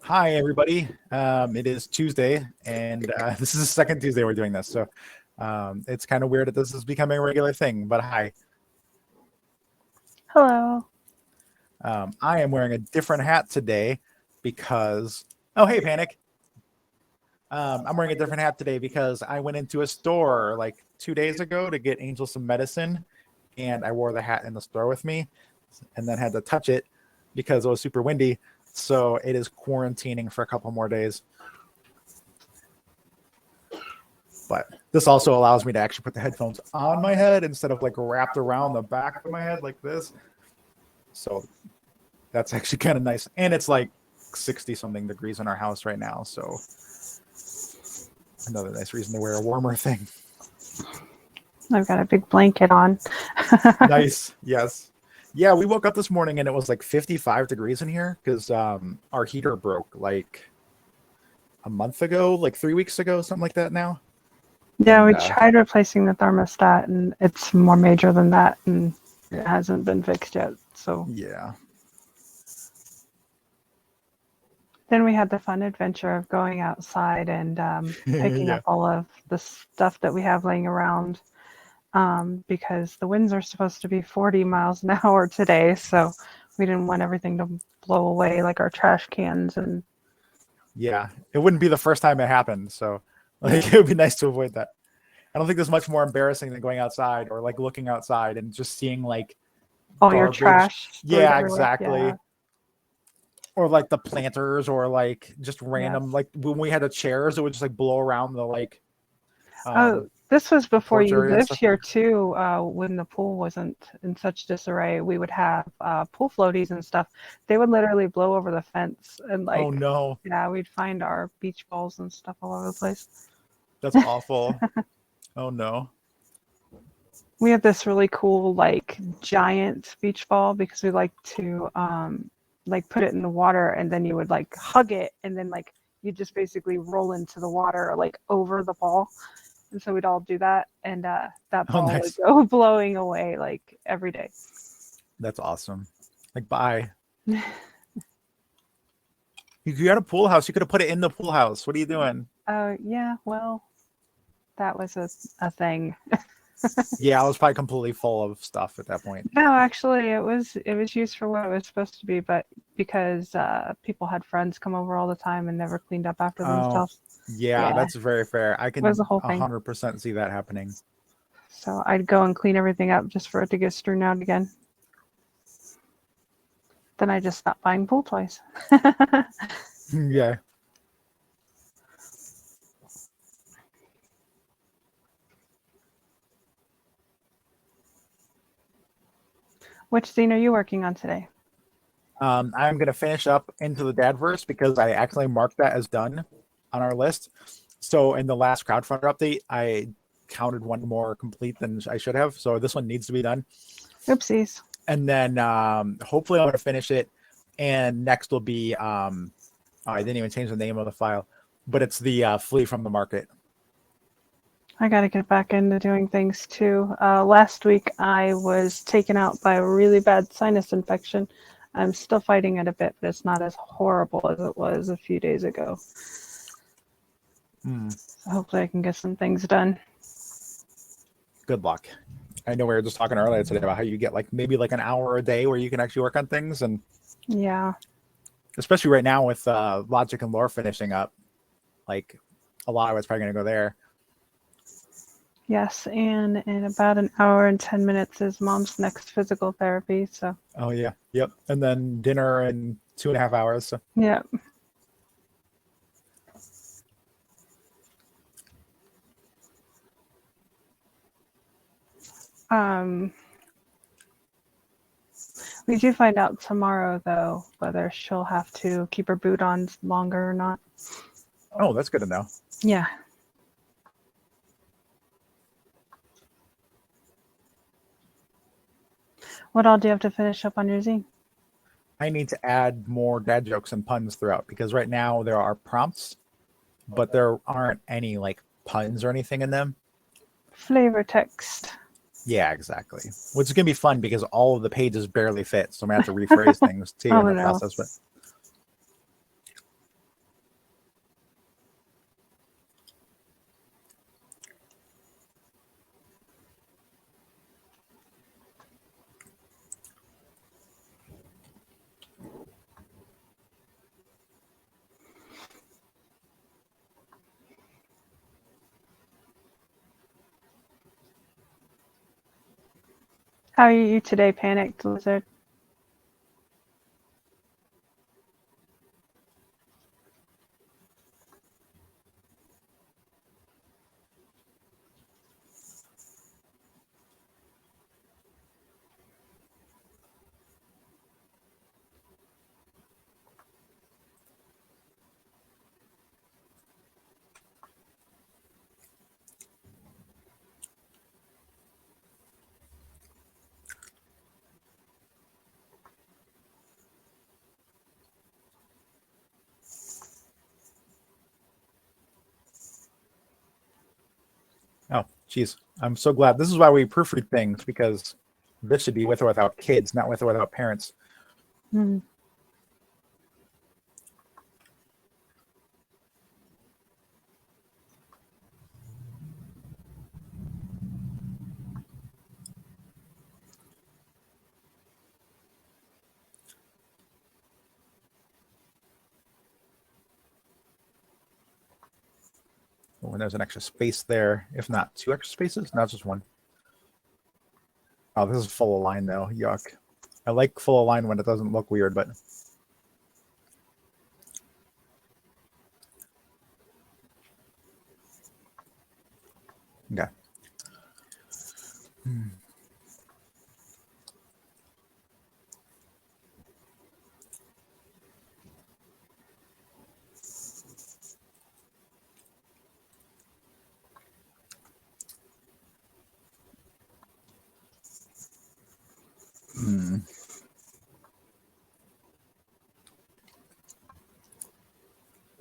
Hi, everybody. It is Tuesday, and this is the second Tuesday we're doing this. So it's kind of weird that this is becoming a regular thing, but hi. Hello. I am wearing a different hat today because, oh, hey, Panic. I'm wearing a different hat today because I went into a store like 2 days ago to get Angel some medicine, and I wore the hat in the store with me and then had to touch it because it was super windy. So it is quarantining for a couple more days. But this also allows me to actually put the headphones on my head instead of like wrapped around the back of my head like this. So that's actually kind of nice. And it's like 60 something degrees in our house right now. So another nice reason to wear a warmer thing. I've got a big blanket on. Nice. Yes. Yeah, we woke up this morning and it was like 55 degrees in here because our heater broke like a month ago, like 3 weeks ago, something like that now. Yeah, And, we tried replacing the thermostat, and it's more major than that, and it hasn't been fixed yet. So yeah. then we had the fun adventure of going outside and picking Yeah. up all of the stuff that we have laying around because the winds are supposed to be 40 miles an hour today. So we didn't want everything to blow away, like our trash cans. And Yeah, it wouldn't be the first time it happened. So like it would be nice to avoid that. I don't think there's much more embarrassing than going outside or like looking outside and just seeing like all your garbage. trash. Yeah, everywhere. exactly. Yeah. Or like the planters or like just random, Yes. like when we had the chairs, it would just like blow around the like. This was before porch you area and lived stuff. here too. When the pool wasn't in such disarray, we would have pool floaties and stuff. They would literally blow over the fence, and like, Oh no, yeah, we'd find our beach balls and stuff all over the place. that's awful. Oh no. We have this really cool like giant beach ball because we like to like put it in the water, and then you would like hug it, and then like you just basically roll into the water like over the ball. And so we'd all do that, and that Oh, ball would nice. go blowing away like every day. That's awesome. Like, bye. You got a pool house. You could have put it in the pool house. What are you doing? Yeah, well, that was a thing. Yeah, I was probably completely full of stuff at that point. No, actually, it was used for what it was supposed to be, but because people had friends come over all the time and never cleaned up after Oh, themselves. yeah, Yeah, that's very fair. I it was can a whole thing. 100% see that happening. So I'd go and clean everything up just for it to get strewn out again. Then I just stopped buying pool toys. Yeah. Which zine are you working on today? I'm going to finish up Into the Dadverse because I actually marked that as done on our list. So in the last crowdfunder update, I counted one more complete than I should have. So this one needs to be done. Oopsies. And then hopefully I'm going to finish it. And next will be, I didn't even change the name of the file, but it's the Flee from the Market. I got to get back into doing things too. Last week I was taken out by a really bad sinus infection. I'm still fighting it a bit, but it's not as horrible as it was a few days ago. So hopefully I can get some things done. Good luck. I know we were just talking earlier today about how you get like maybe like an hour a day where you can actually work on things, and Yeah. especially right now with Logic and Lore finishing up, like a lot of it's probably going to go there. Yes, and in about an hour and 10 minutes is Mom's next physical therapy. So. Oh yeah, yep. And then dinner in 2.5 hours. So. Yeah. We do find out tomorrow, though, whether she'll have to keep her boot on longer or not. Oh, that's good to know. Yeah. What all do you have to finish up on your zine? I need to add more dad jokes and puns throughout because right now there are prompts, but there aren't any like puns or anything in them. Flavor text. Yeah, exactly. Which is going to be fun because all of the pages barely fit. So I'm going to have to rephrase things too in the process. But How are you today, Panicked Lizard? Oh, geez. I'm so glad. This is why we proofread things, because this should be with or without kids, not with or without parents. Hmm. When there's an extra space there, if not 2 extra spaces, not just 1. Oh, this is full of line though. Yuck. I like full of line when it doesn't look weird, but okay.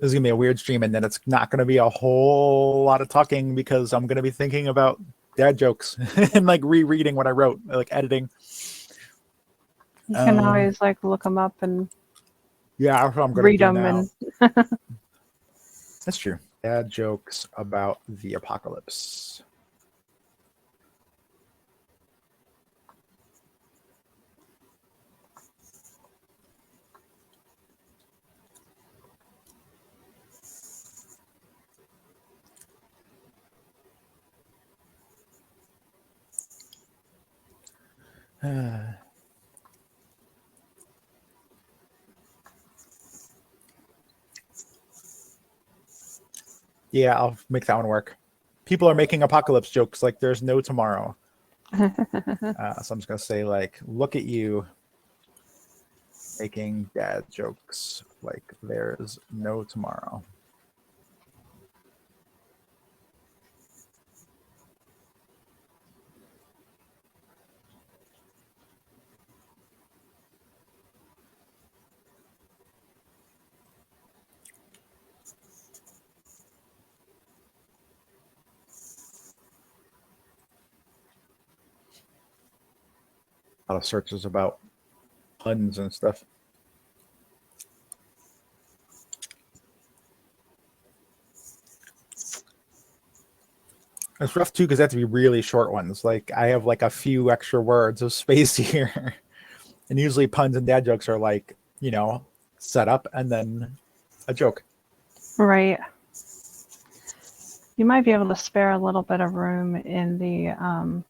This is gonna be a weird stream, and then it's not gonna be a whole lot of talking because I'm gonna be thinking about dad jokes and like rereading what I wrote, like editing. You can always like look them up and Yeah, that's what I'm gonna read do them, now. and That's true. Dad jokes about the apocalypse. Yeah, I'll make that one work. People are making apocalypse jokes like there's no tomorrow. So I'm just gonna say like, look at you making dad jokes like there's no tomorrow. A lot of searches about puns and stuff. It's rough too because they have to be really short ones. Like I have like a few extra words of space here, and usually puns and dad jokes are like, you know, set up and then a joke. right. You might be able to spare a little bit of room in the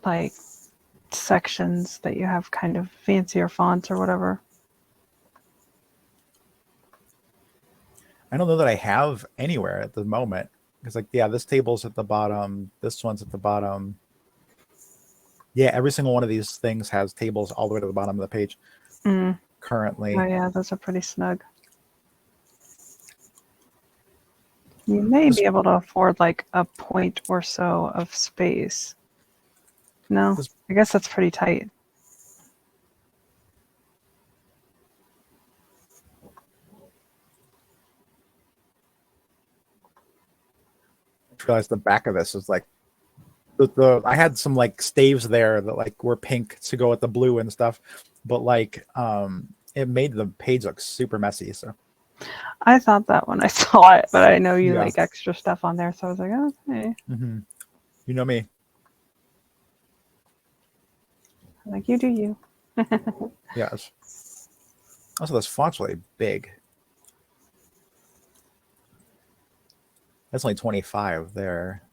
like sections that you have kind of fancier fonts or whatever. I don't know that I have anywhere at the moment. It's like, yeah, this table's at the bottom. This one's at the bottom. Yeah, every single one of these things has tables all the way to the bottom of the page currently. Oh yeah, those are pretty snug. You may be able to afford like a point or so of space. No, I guess that's pretty tight. I realized the back of this is like I had some like staves there that like were pink to go with the blue and stuff, but like it made the page look super messy. So I thought that when I saw it, but I know you Yeah. like extra stuff on there, so I was like, okay. You know me. Like you do you. Yes. Also, this font's really big. That's only 25 there.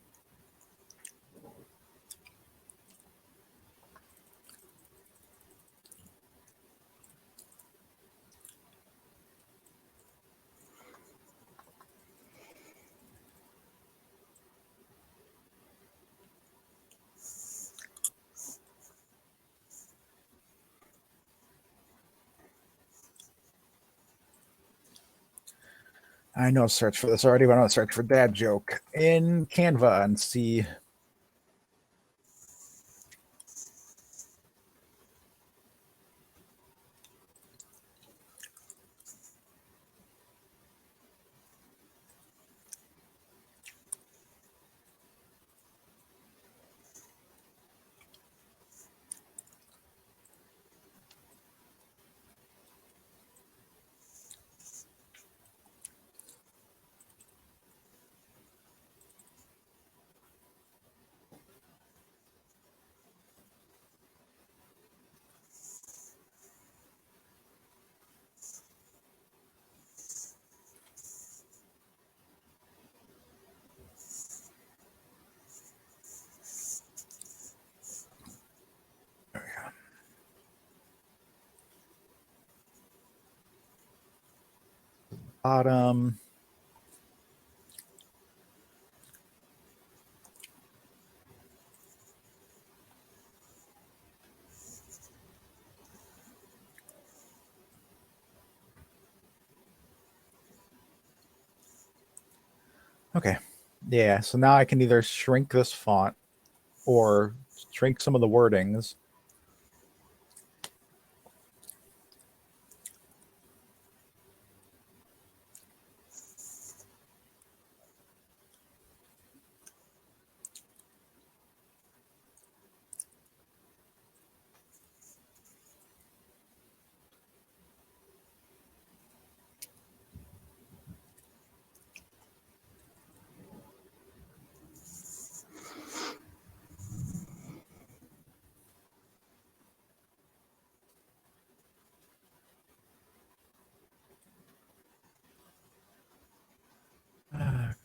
I know search for this already, but I'm going to search for dad joke in Canva and see. Bottom. Okay. Yeah. So now I can either shrink this font or shrink some of the wordings.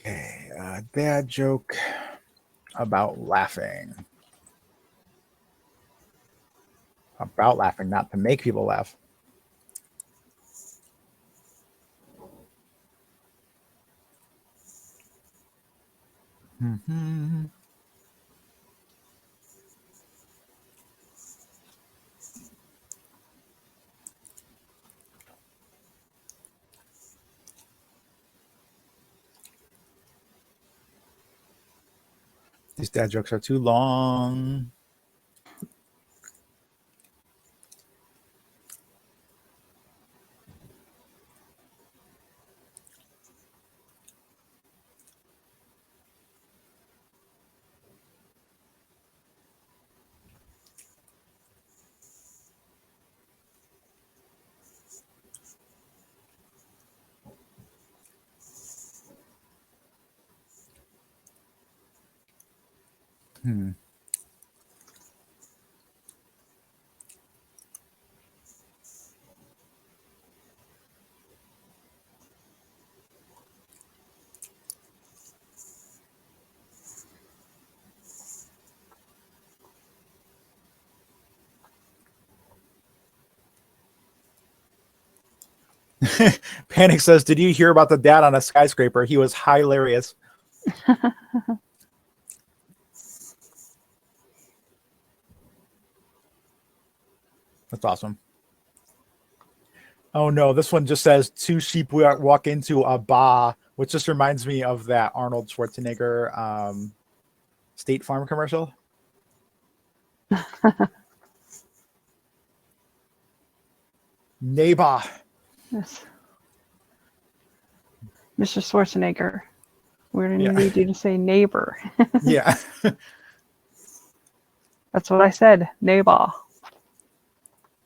Okay. Dad joke about laughing. About laughing, not to make people laugh. Mm-hmm. These dad jokes are too long. Hmm. Panic says, "Did you hear about the dad on a skyscraper? He was hilarious." That's awesome. Oh no, this one just says two sheep walk into a bar, which just reminds me of that Arnold Schwarzenegger State Farm commercial. Neighbor. Yes. Mr. Schwarzenegger, we're going to Yeah. need you to say neighbor. Yeah. That's what I said, neighbor.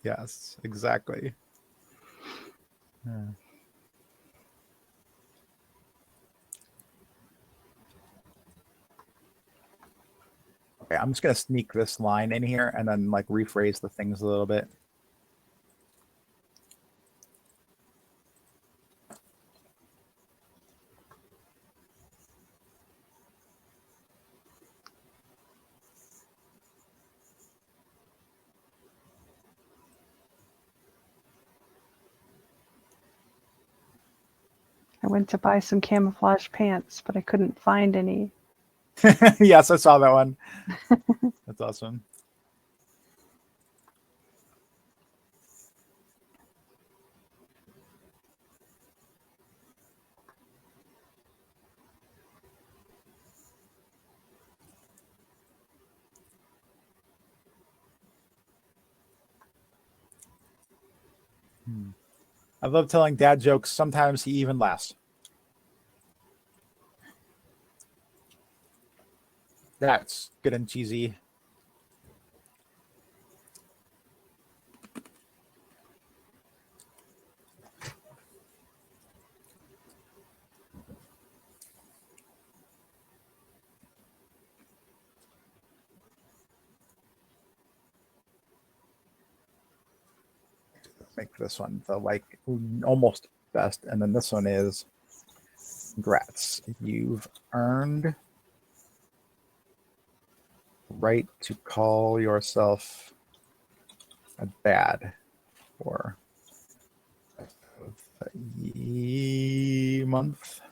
Yes, exactly. Okay, I'm just gonna sneak this line in here and then like rephrase the things a little bit. I went to buy some camouflage pants, but I couldn't find any. Yes, I saw that one. That's awesome. I love telling dad jokes. Sometimes he even laughs. That's good and cheesy. Make this one the like almost best, and then this one is congrats. You've earned the right to call yourself a dad for the month.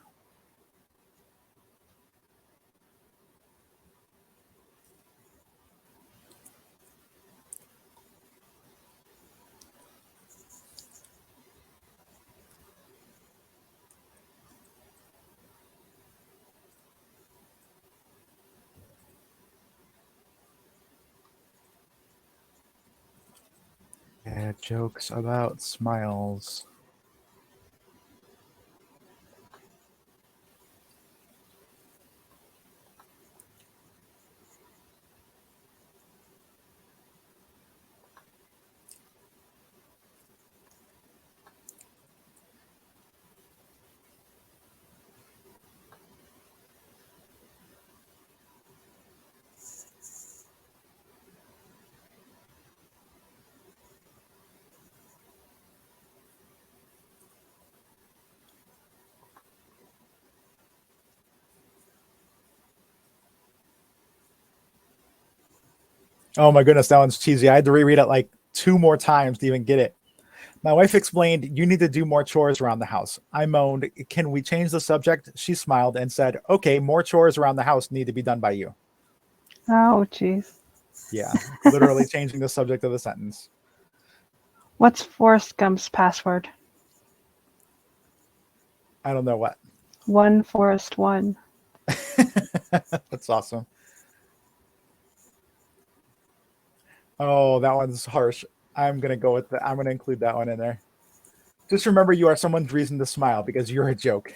Yeah, jokes about smiles. Oh my goodness, that one's cheesy. I had to reread it like 2 more times to even get it. My wife explained, you need to do more chores around the house. I moaned, can we change the subject? She smiled and said, okay, more chores around the house need to be done by you. Oh, jeez. Yeah, literally changing the subject of the sentence. What's Forrest Gump's password? I don't know what. One Forrest one. That's awesome. Oh, that one's harsh. I'm going to go with that. I'm going to include that one in there. Just remember you are someone's reason to smile because you're a joke.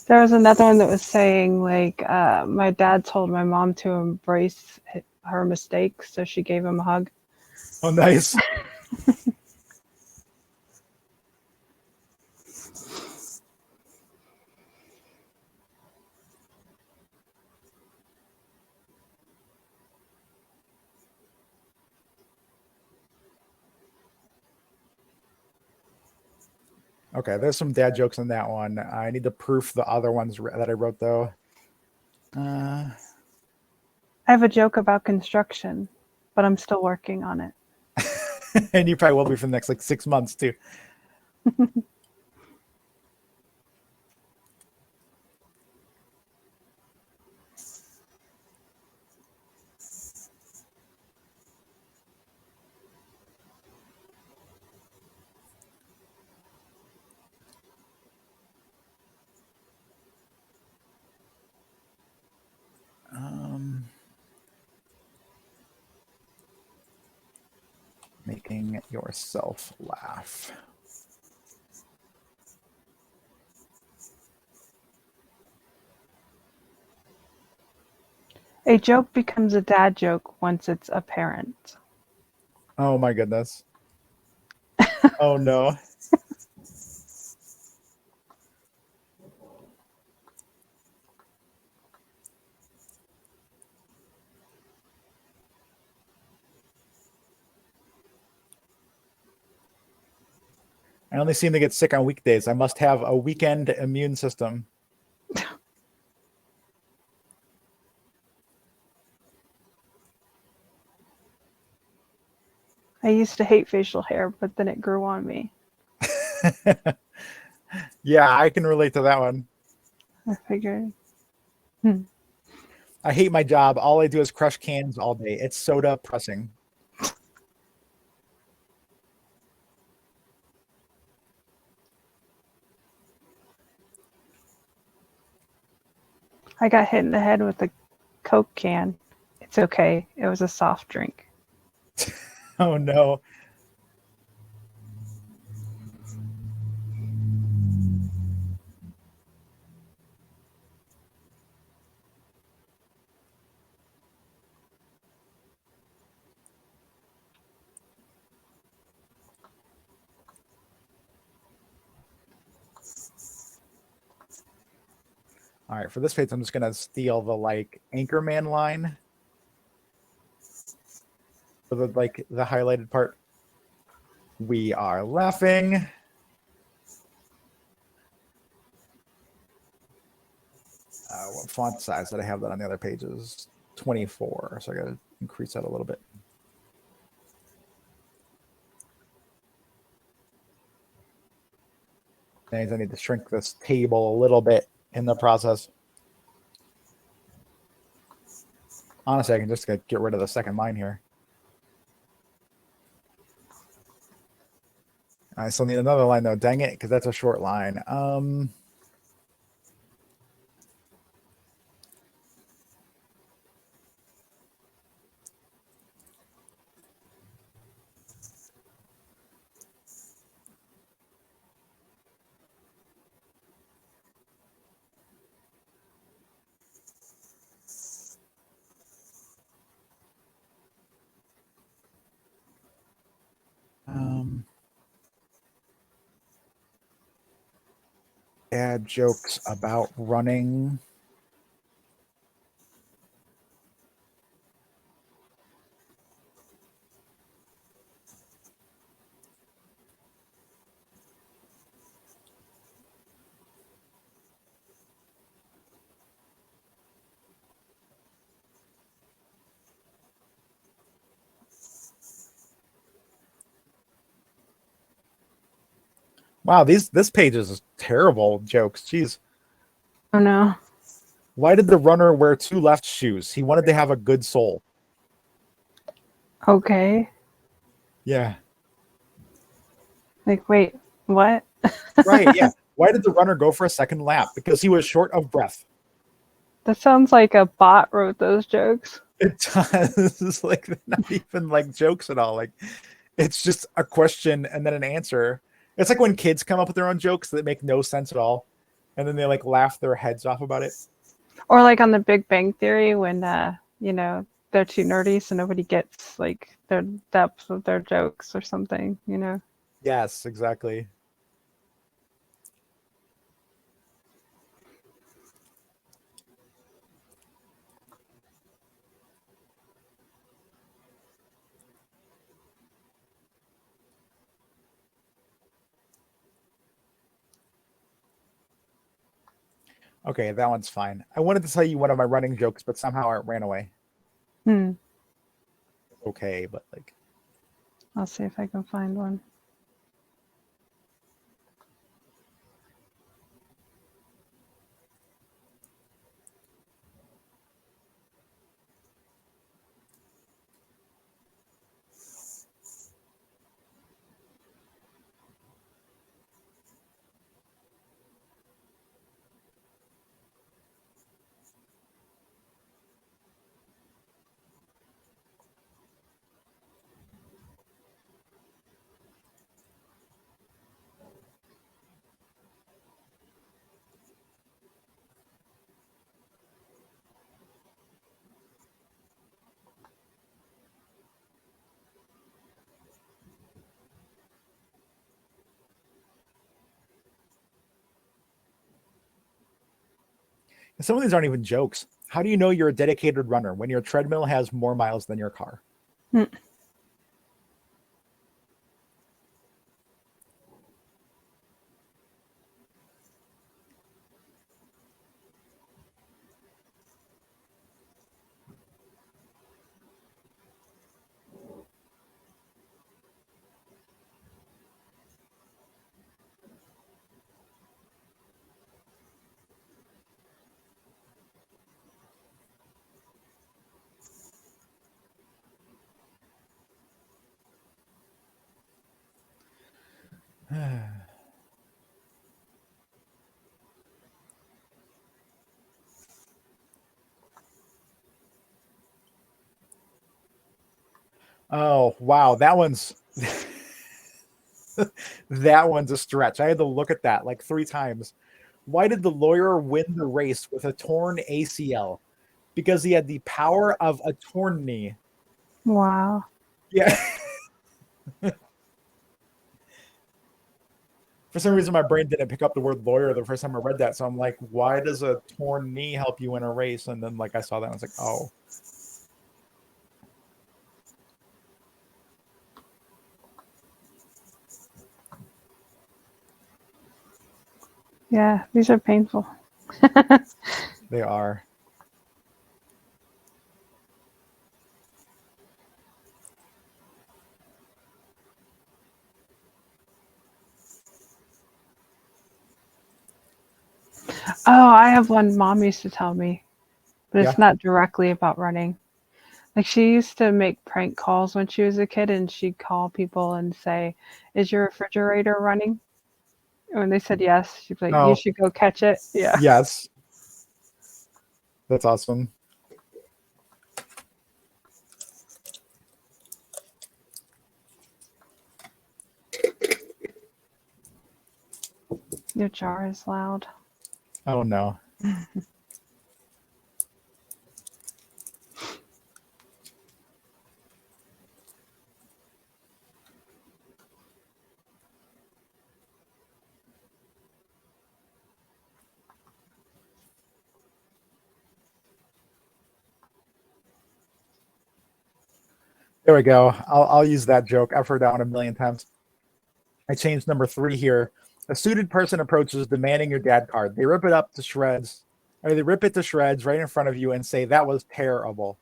There was another one that was saying, like, my dad told my mom to embrace her mistakes, so she gave him a hug. Oh, nice. Okay, there's some dad jokes in that one. I need to proof the other ones that I wrote, though. I have a joke about construction, but I'm still working on it. And you probably will be for the next like 6 months, too. Making yourself laugh. A joke becomes a dad joke once it's apparent. Oh my goodness. Oh no. I only seem to get sick on weekdays. I must have a weekend immune system. I used to hate facial hair, but then it grew on me. Yeah, I can relate to that one. I figured. I hate my job. All I do is crush cans all day. It's so depressing. I got hit in the head with a Coke can. It's okay. It was a soft drink. Oh no. All right, for this page, I'm just gonna steal the like Anchorman line for the the highlighted part. We are laughing. What font size did I have that on the other pages? 24. So I gotta increase that a little bit. And I need to shrink this table a little bit in the process. Honestly, I can just get rid of the second line here. I still need another line though. Dang it, because that's a short line. Add jokes about running. Wow, this page is terrible jokes. Jeez. Oh no. Why did the runner wear 2 left shoes? He wanted to have a good soul. Okay. Yeah. Like, wait, what? Right, yeah. Why did the runner go for a second lap? Because he was short of breath. That sounds like a bot wrote those jokes. It does. Like, they're not even like jokes at all. Like, it's just a question and then an answer. It's like when kids come up with their own jokes that make no sense at all, and then they like laugh their heads off about it. Or like on the Big Bang Theory when they're too nerdy so nobody gets like their depth of their jokes or something, Yes, exactly. Okay, that one's fine. I wanted to tell you one of my running jokes, but somehow it ran away. Okay, but like, I'll see if I can find one. some of these aren't even jokes. How do you know you're a dedicated runner when your treadmill has more miles than your car? Oh, wow. That one's that one's a stretch. I had to look at that like 3 times. Why did the lawyer win the race with a torn ACL? Because he had the power of attorney. Wow. Yeah. For some reason, my brain didn't pick up the word lawyer the first time I read that. So I'm like, why does a torn knee help you in a race? And then like I saw that and I was like, oh. Yeah, these are painful. They are. Oh, I have one mom used to tell me, but it's Yeah. not directly about running. Like she used to make prank calls when she was a kid, and she'd call people and say, "Is your refrigerator running?" And when they said yes, she'd be like, "You Oh, should go catch it." Yeah. yes. That's awesome. Your jar is loud. Oh no. There we go. I'll use that joke. I've heard that one a million times. I changed number 3 here. A suited person approaches demanding your dad card. They rip it up to shreds, or they rip it to shreds right in front of you and say, "That was terrible."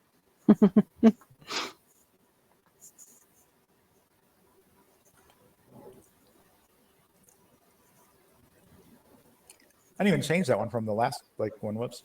I didn't even change that one from the last one. Whoops.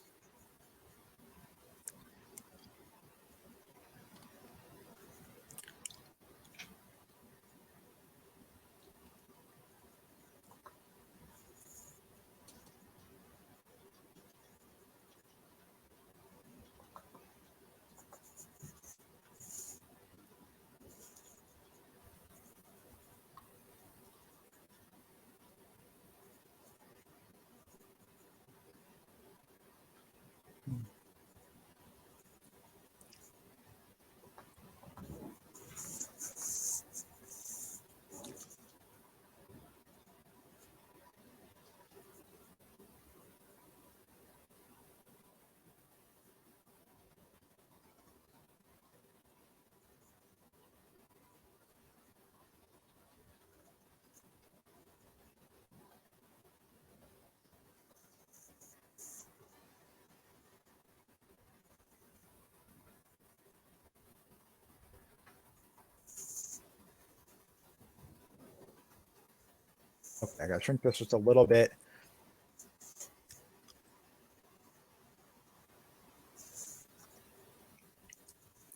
Okay, I gotta shrink this just a little bit.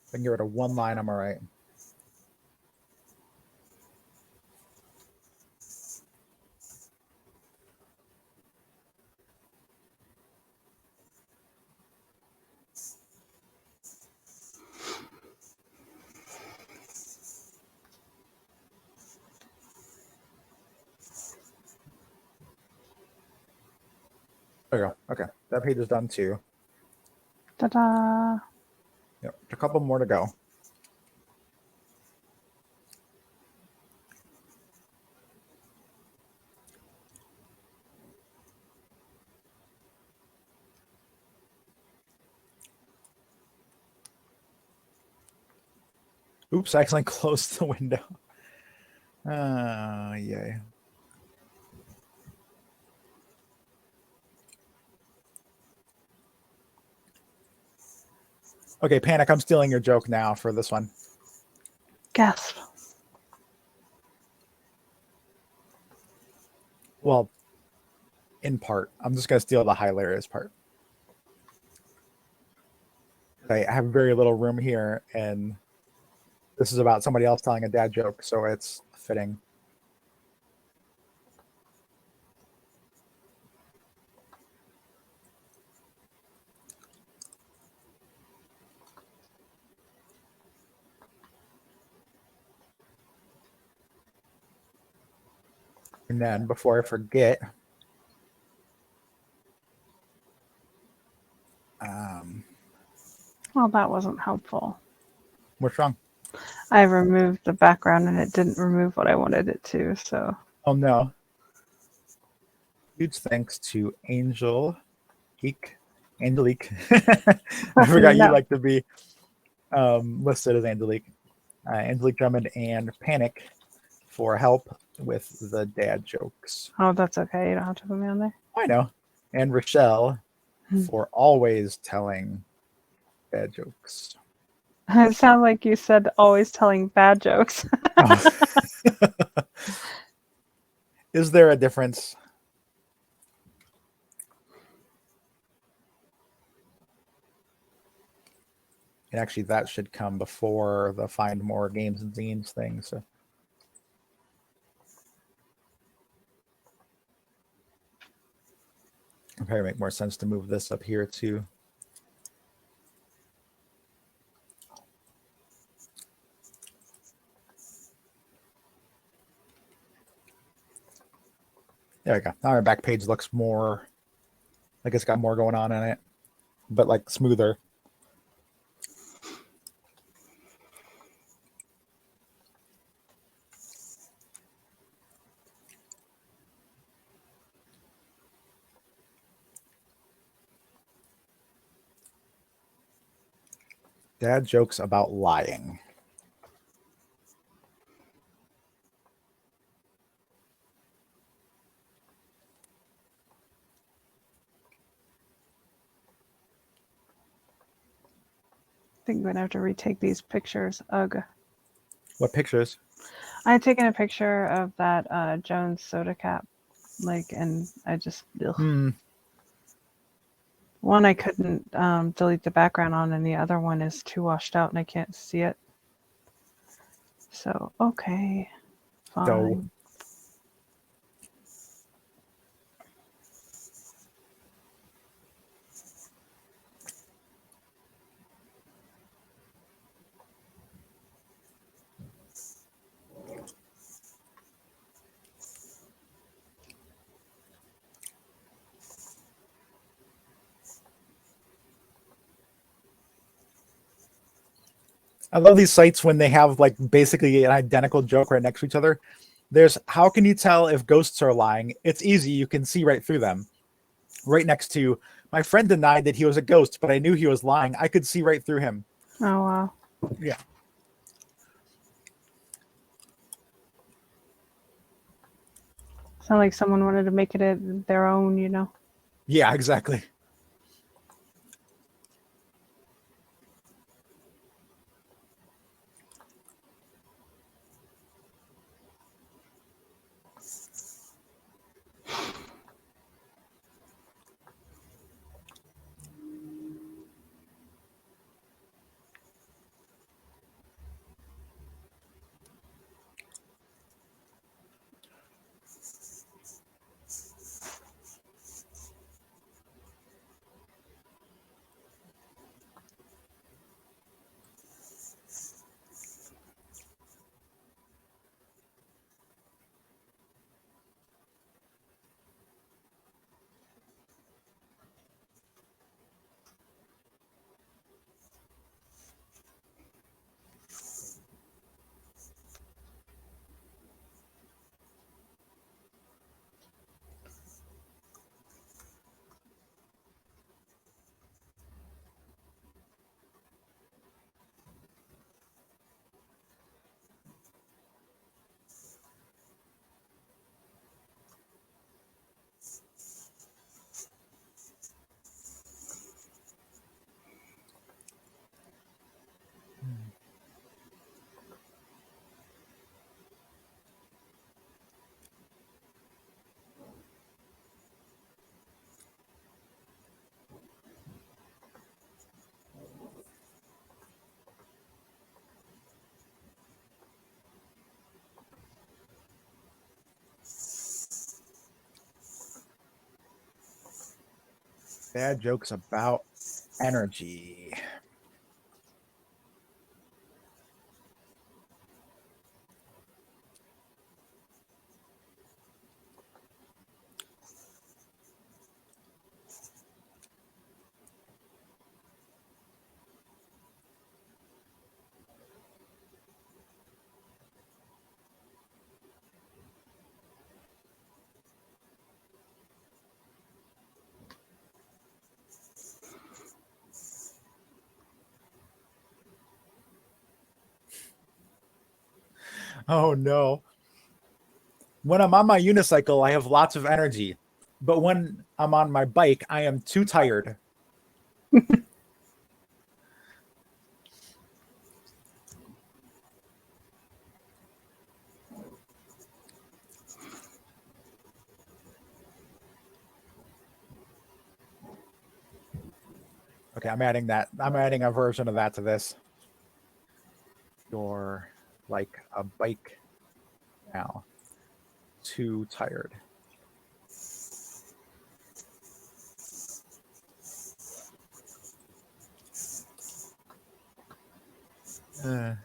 If I can get rid of one line, I'm all right. There we go. Okay, that page is done too. Ta-da! Yep, a couple more to go. Oops, I accidentally closed the window. Yay. Okay, Panic, I'm stealing your joke now for this one. Gasp. Well, in part. I'm just going to steal the hilarious part. I have very little room here, and this is about somebody else telling a dad joke, so it's fitting. And then, before I forget, Well, that wasn't helpful. what's wrong? I removed the background and it didn't remove what I wanted it to, so. Oh, no. Huge thanks to Angelique. I forgot you No. like to be listed as Angelique. Angelique Drummond and Panic for help with the dad jokes. Oh, that's okay. You don't have to put me on there. I know. And Rochelle Hmm. for always telling bad jokes. It sounded like you said always telling bad jokes. Oh. Is there a difference? And actually, that should come before the find more games and zines thing. So. It'll probably make more sense to move this up here too. There we go. Now our back page looks more like it's got more going on in it, but like smoother. Dad jokes about lying. I think I'm going to have to retake these pictures. Ugh. What pictures? I had taken a picture of that Jones soda cap, and I just, ugh. One I couldn't delete the background on, and the other one is too washed out and I can't see it. So, okay, fine. Dough. I love these sites when they have like basically an identical joke right next to each other. There's how can you tell if ghosts are lying? It's easy. You can see right through them. Right next to my friend denied that he was a ghost, but I knew he was lying. I could see right through him. Oh, wow. Yeah. Sound like someone wanted to make it their own, you know? Yeah, exactly. Bad jokes about energy. Oh no. When I'm on my unicycle, I have lots of energy. But when I'm on my bike, I am too tired. Okay, I'm adding that. I'm adding a version of that to this. You're like a bike now. Too tired. I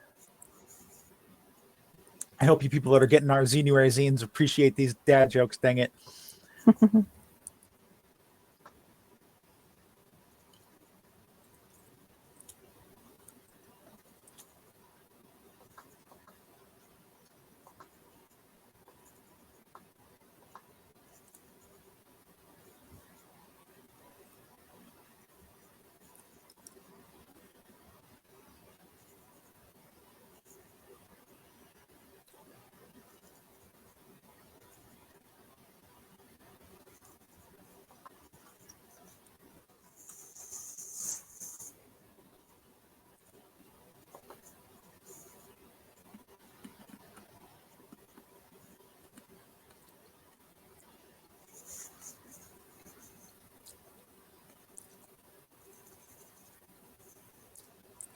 hope you people that are getting our January zines appreciate these dad jokes. Dang it.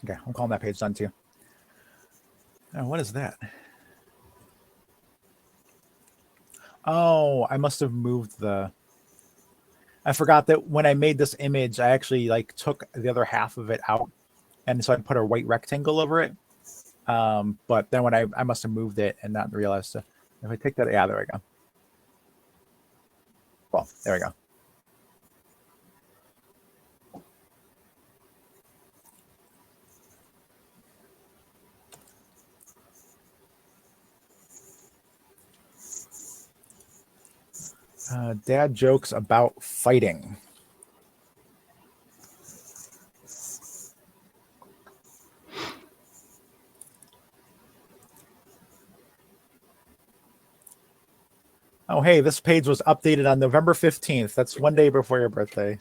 Okay, I'm calling that page done too. Oh, what is that? Oh, I must have moved the. I forgot that when I made this image, I actually like took the other half of it out, and so I put a white rectangle over it. But then when I must have moved it and not realized. So if I take that, yeah, there we go. Well, there we go. Dad jokes about fighting. Oh, hey, this page was updated on November 15th. That's one day before your birthday.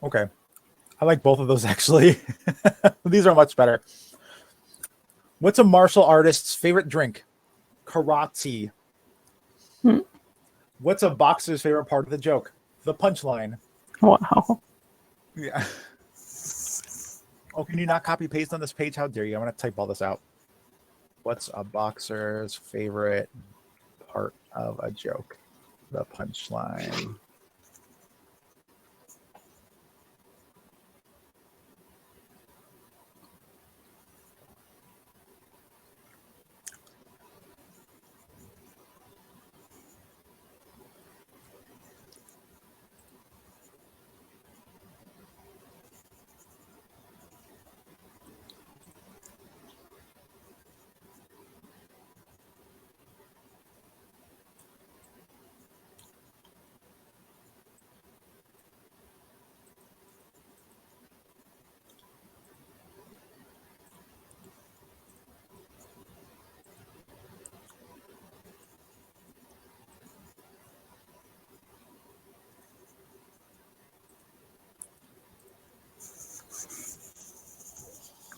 Okay. I like both of those actually. These are much better. What's a martial artist's favorite drink? Karate. What's a boxer's favorite part of the joke? The punchline. Wow. Yeah. Oh, can you not copy paste on this page? How dare you? I'm going to type all this out. What's a boxer's favorite part of a joke? The punchline.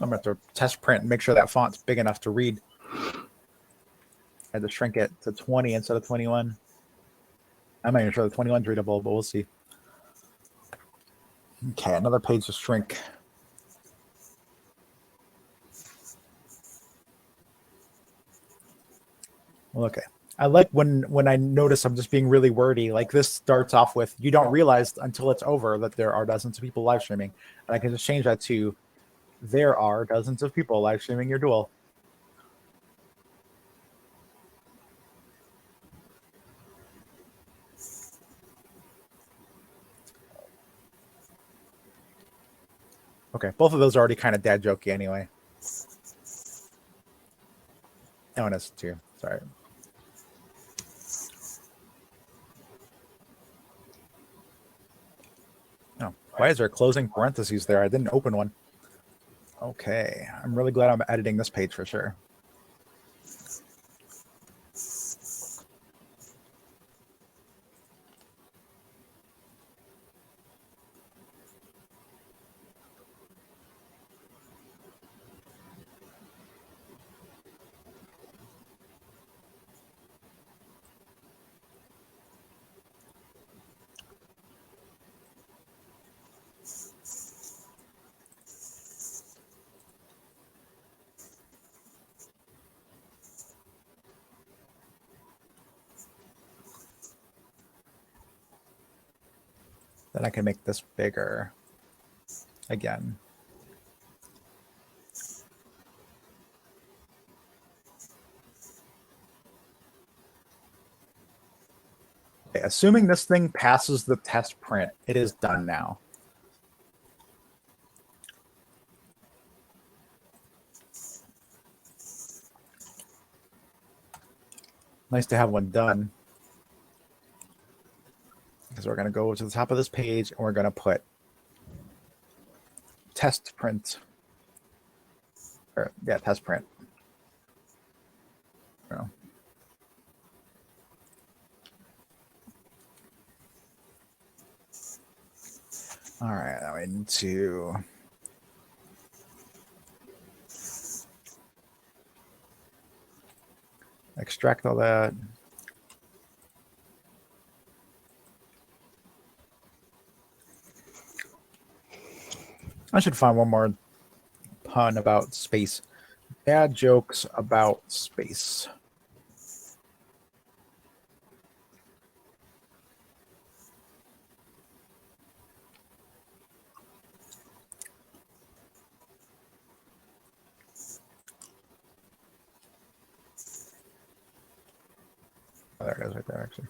I'm going to have to test print and make sure that font's big enough to read. I had to shrink it to 20 instead of 21. I'm not even sure the 21's readable, but we'll see. Okay, another page to shrink. Well, okay. I like when I notice I'm just being really wordy. Like this starts off with, you don't realize until it's over that there are dozens of people live streaming. And I can just change that to, there are dozens of people live streaming your duel. Okay, both of those are already kind of dad jokey anyway. Oh, and it's 2. Sorry. Oh, why is there closing parentheses there? I didn't open one. Okay, I'm really glad I'm editing this page for sure. Then I can make this bigger again. Okay, assuming this thing passes the test print, it is done now. Nice to have one done. Because we're going to go to the top of this page and we're going to put test print. Or, yeah, test print. So. All right, now I need to extract all that. I should find one more pun about space. Bad jokes about space. Oh, there it is right there, actually.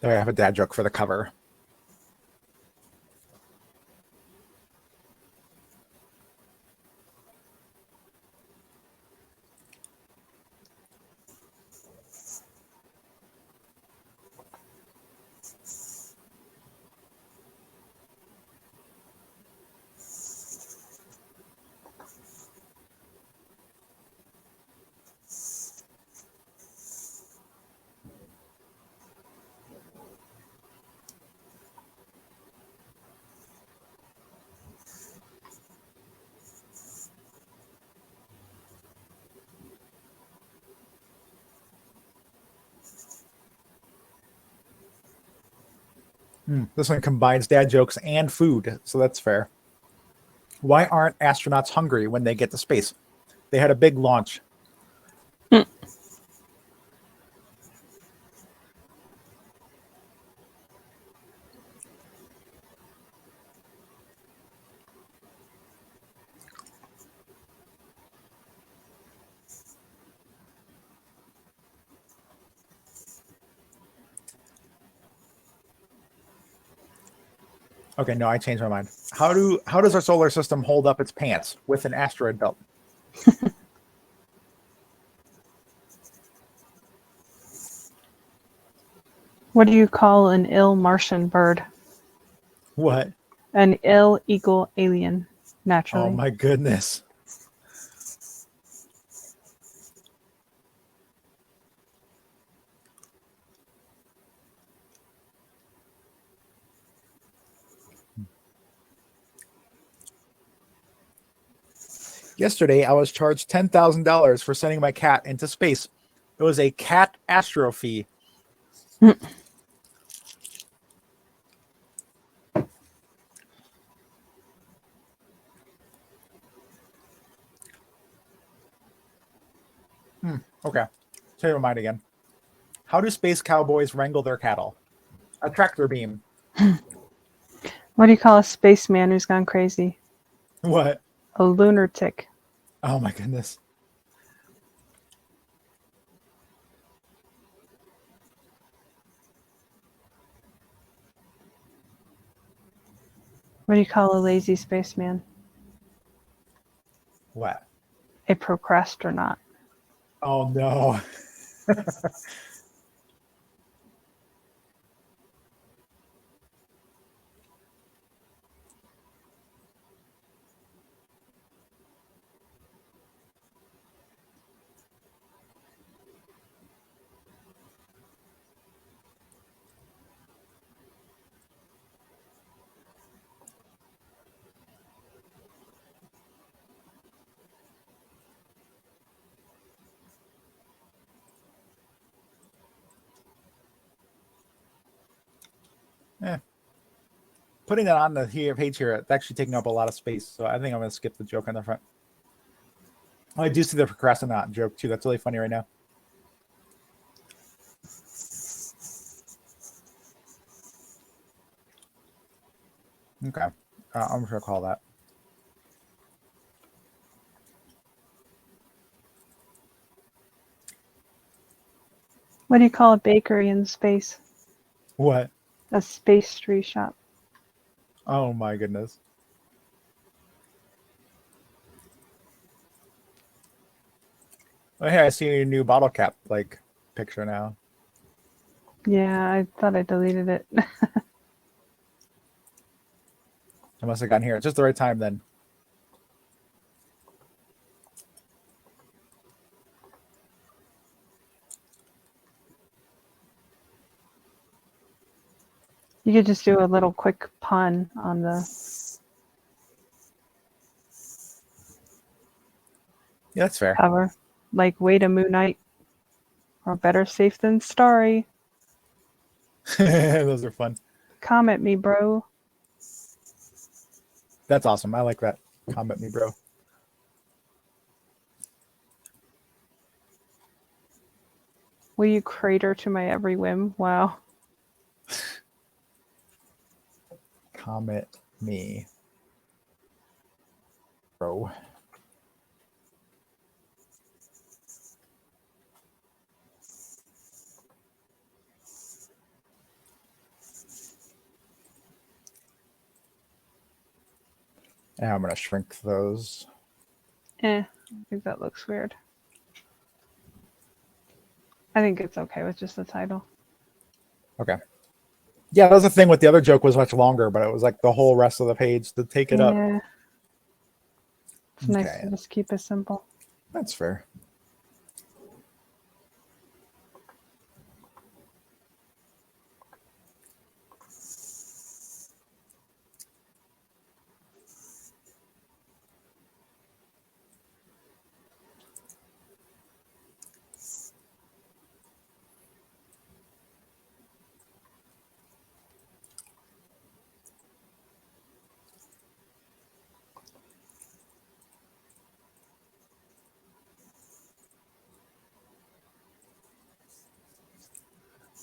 There I have a dad joke for the cover. This one combines dad jokes and food, so that's fair. Why aren't astronauts hungry when they get to space? They had a big launch. Okay, no, I changed my mind. How does our solar system hold up its pants with an asteroid belt? What do you call an ill Martian bird? What? An ill equal alien, naturally. Oh my goodness. Yesterday, I was charged $10,000 for sending my cat into space. It was a cat astro fee. Okay. Change my mind again. How do space cowboys wrangle their cattle? A tractor beam. What do you call a spaceman who's gone crazy? What? A lunatic. Oh my goodness. What do you call a lazy spaceman? What? A procrastinator. Oh no. Eh. Putting that on the page here, it's actually taking up a lot of space. So I think I'm gonna skip the joke on the front. Oh, I do see the procrastinator joke too. That's really funny right now. Okay, I'm just gonna call that. What do you call a bakery in space? What? A pastry shop. Oh my goodness. Oh, hey, I see a new bottle cap like picture now. Yeah, I thought I deleted it. I must have gotten here at just the right time then. You could just do a little quick pun on the. Yeah, that's fair. Cover. Like, wait a Moon Knight. Or better safe than sorry. Those are fun. Comment me, bro. That's awesome. I like that. Comment me, bro. Will you crater to my every whim? Wow. Comment me, bro. Now I'm gonna shrink those. I think that looks weird. I think it's okay with just the title. Okay. Yeah, that was the thing with the other joke was much longer, but it was like the whole rest of the page to take it up. Yeah. It's nice Okay. to just keep it simple. That's fair.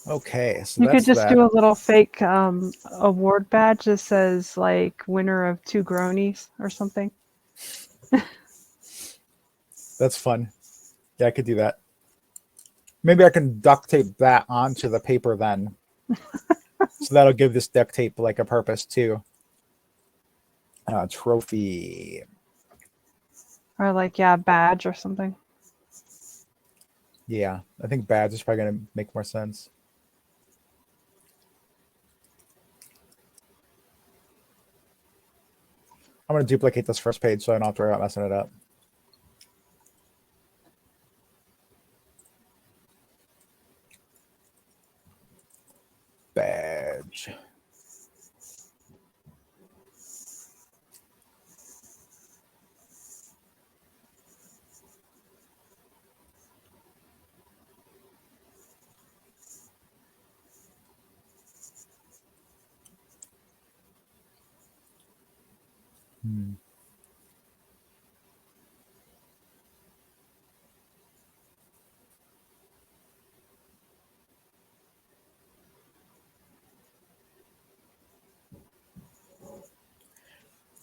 Okay, so You could that's just that. do a little fake award badge that says like winner of 2 Gronies or something. That's fun. Yeah, I could do that. Maybe I can duct tape that onto the paper then. So that'll give this duct tape like a purpose too. Trophy. Or like, yeah, badge or something. Yeah, I think badge is probably gonna make more sense. I'm gonna duplicate this first page so I don't have to worry about messing it up. Badge.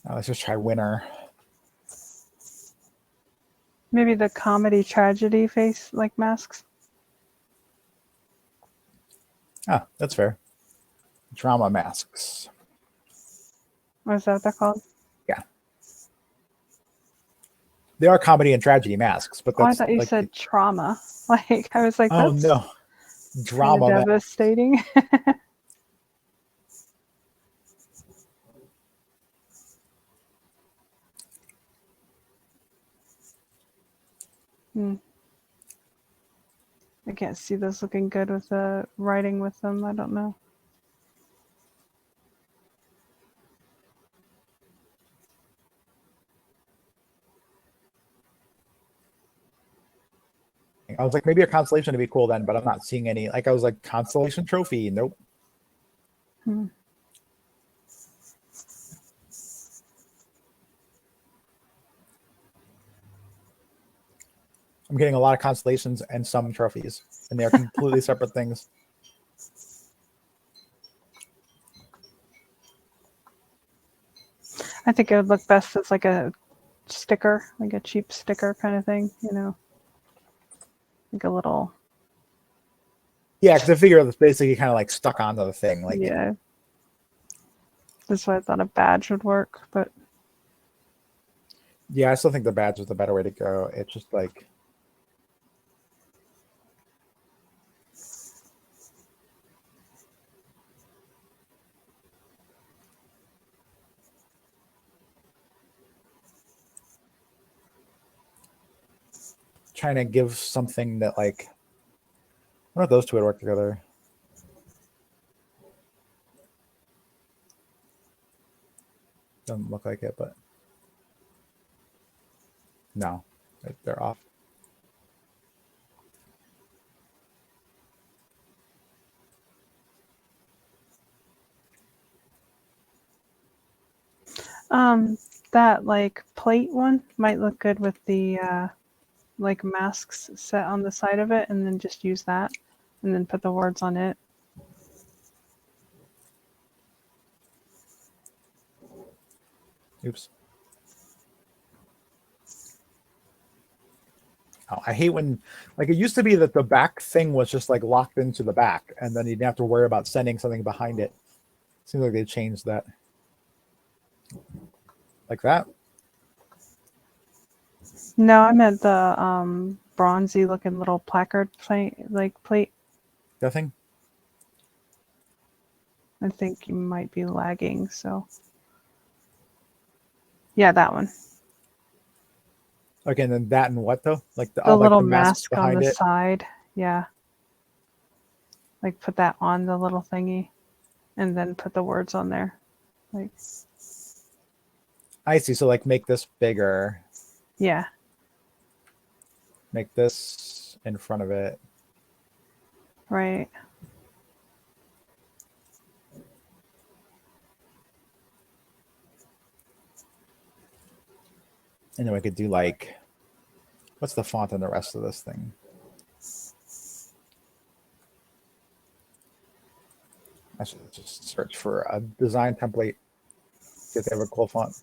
Let's just try winner. Maybe the comedy tragedy face like masks. Ah, that's fair. Drama masks. What is that what they're called? They are comedy and tragedy masks, but Oh, I that's thought you like, said trauma. Like I was like, oh that's no, kind of drama mask. devastating. Hmm. I can't see those looking good with the writing with them. I don't know. I was like, maybe a constellation would be cool then, but I'm not seeing any. Like I was like, constellation trophy. Nope. Hmm. I'm getting a lot of constellations and some trophies, and they're completely separate things. I think it would look best as like a sticker, like a cheap sticker kind of thing, you know, like a little. Yeah, because I figure it's basically kind of like stuck onto the thing. Like, Yeah. That's why I thought a badge would work, but yeah, I still think the badge is the better way to go. It's just like, trying to give something that like, I wonder if those two would work together. Doesn't look like it, but no, they're off. that like plate one might look good with the like masks set on the side of it, and then just use that, and then put the words on it. Oops. Oh, I hate when, like, it used to be that the back thing was just like locked into the back, and then you didn't have to worry about sending something behind it. Seems like they changed that. Like that. No, I meant the bronzy looking little placard plate. Nothing. I think you might be lagging, so yeah, that one. Okay, and then that and what though? Like the The like little the mask mask on behind the it. side. Yeah. Like put that on the little thingy and then put the words on there. Like I see. So like make this bigger. yeah. Make this in front of it. Right. And then we could do like, what's the font on the rest of this thing? I should just search for a design template. See if they have a cool font.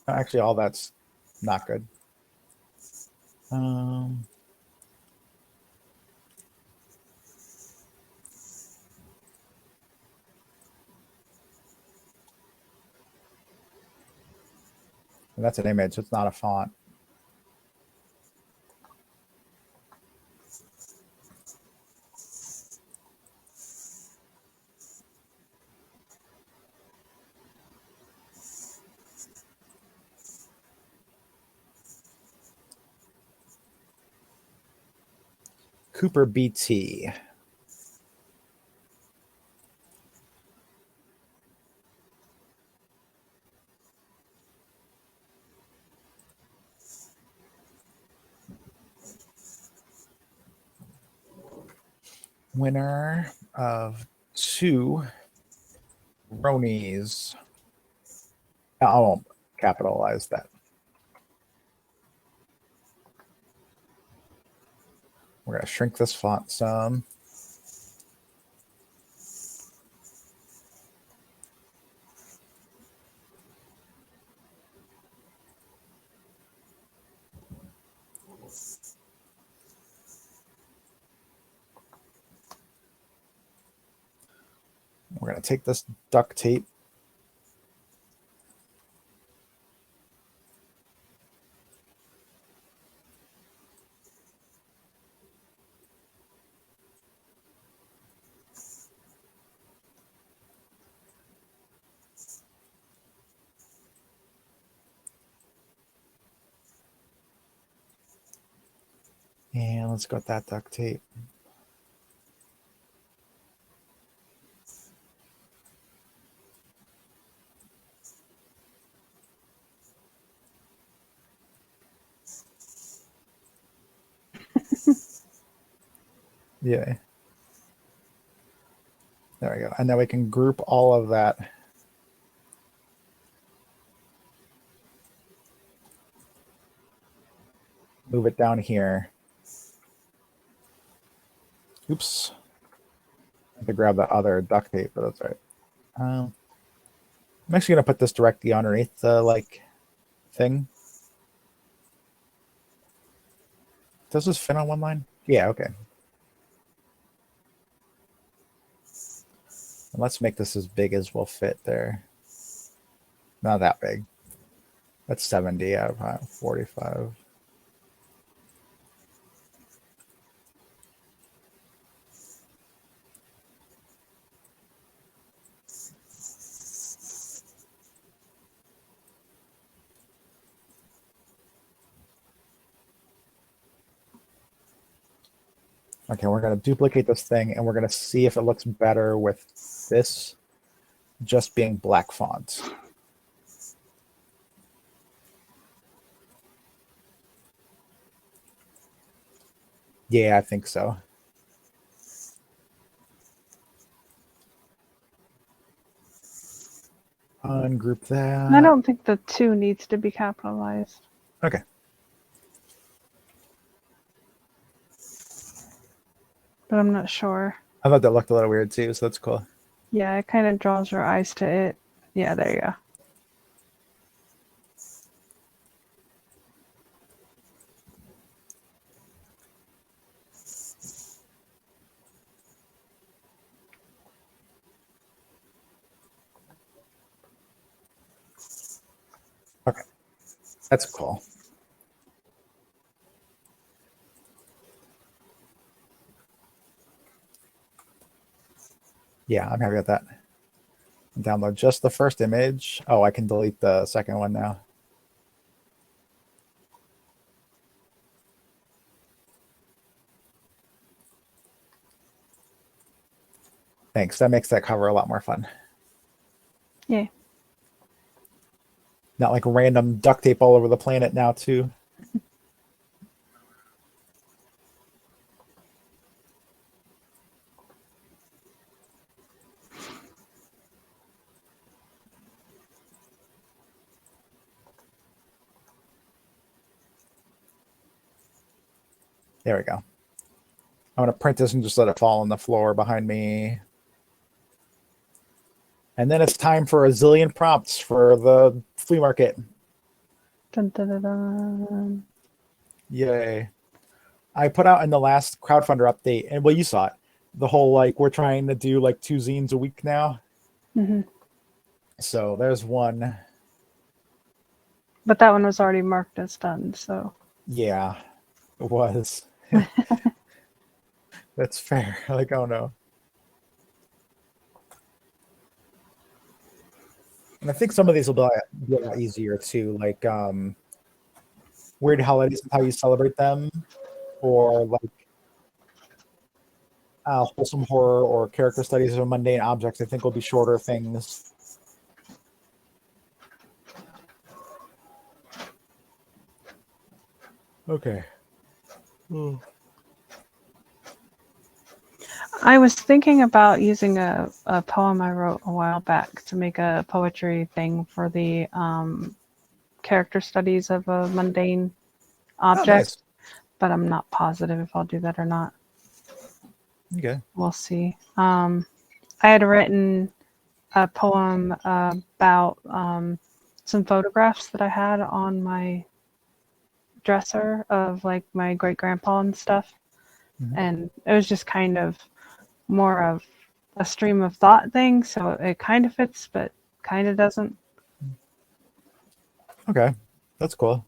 Actually, all that's not good. Um, and that's an image. It's not a font. Cooper BT. Winner of 2 Ronies. I won't capitalize that. We're going to shrink this font some. We're going to take this duct tape. And let's go with that duct tape. Yeah. There we go. And then we can group all of that. Move it down here. Oops. I have to grab that other duct tape, but that's all right. I'm actually going to put this directly underneath the like thing. Does this fit on one line? Yeah, okay. And let's make this as big as will fit there. Not that big. That's 70 out of 45. Okay, we're going to duplicate this thing, and we're going to see if it looks better with this just being black font. Yeah, I think so. Ungroup that. I don't think the 2 needs to be capitalized. Okay. But I'm not sure. I thought that looked a little weird too, so that's cool. Yeah, it kind of draws your eyes to it. Yeah, there you go. Okay. That's cool. Yeah, I'm happy with that. Download just the first image. Oh, I can delete the second one now. Thanks. That makes that cover a lot more fun. Yay. Not like random duct tape all over the planet now, too. There we go. I'm going to print this and just let it fall on the floor behind me. And then it's time for a zillion prompts for the flea market. Dun, dun, dun, dun. Yay. I put out in the last crowdfunder update, and well, you saw it. The whole, like, we're trying to do like 2 zines a week now. Mm-hmm. So there's one. But that one was already marked as done, so. Yeah, it was. That's fair. Like, oh no. And I think some of these will be a lot easier too, like weird holidays and how you celebrate them, or like wholesome horror or character studies of mundane objects. I think will be shorter things. Okay. I was thinking about using a poem I wrote a while back to make a poetry thing for the character studies of a mundane object. Oh, nice. but I'm not positive if I'll do that or not. Okay. We'll see. I had written a poem about some photographs that I had on my dresser of like my great grandpa and stuff. Mhm. And it was just kind of more of a stream of thought thing. So it kind of fits, but kind of doesn't. Okay. That's cool.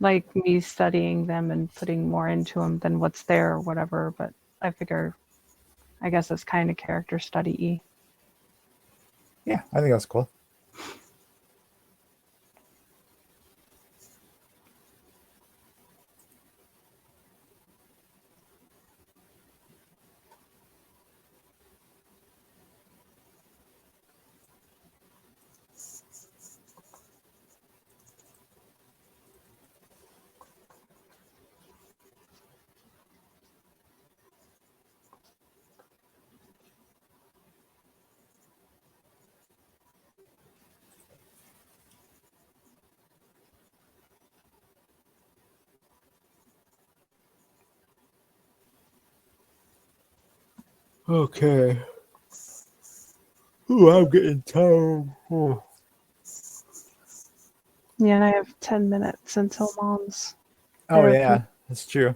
Like me studying them and putting more into them than what's there or whatever. But I figure, I guess it's kind of character study-y. Yeah, I think that's cool. Okay. Ooh, I'm getting tired. Oh. Yeah, and I have 10 minutes until mom's Oh therapy. yeah, that's true.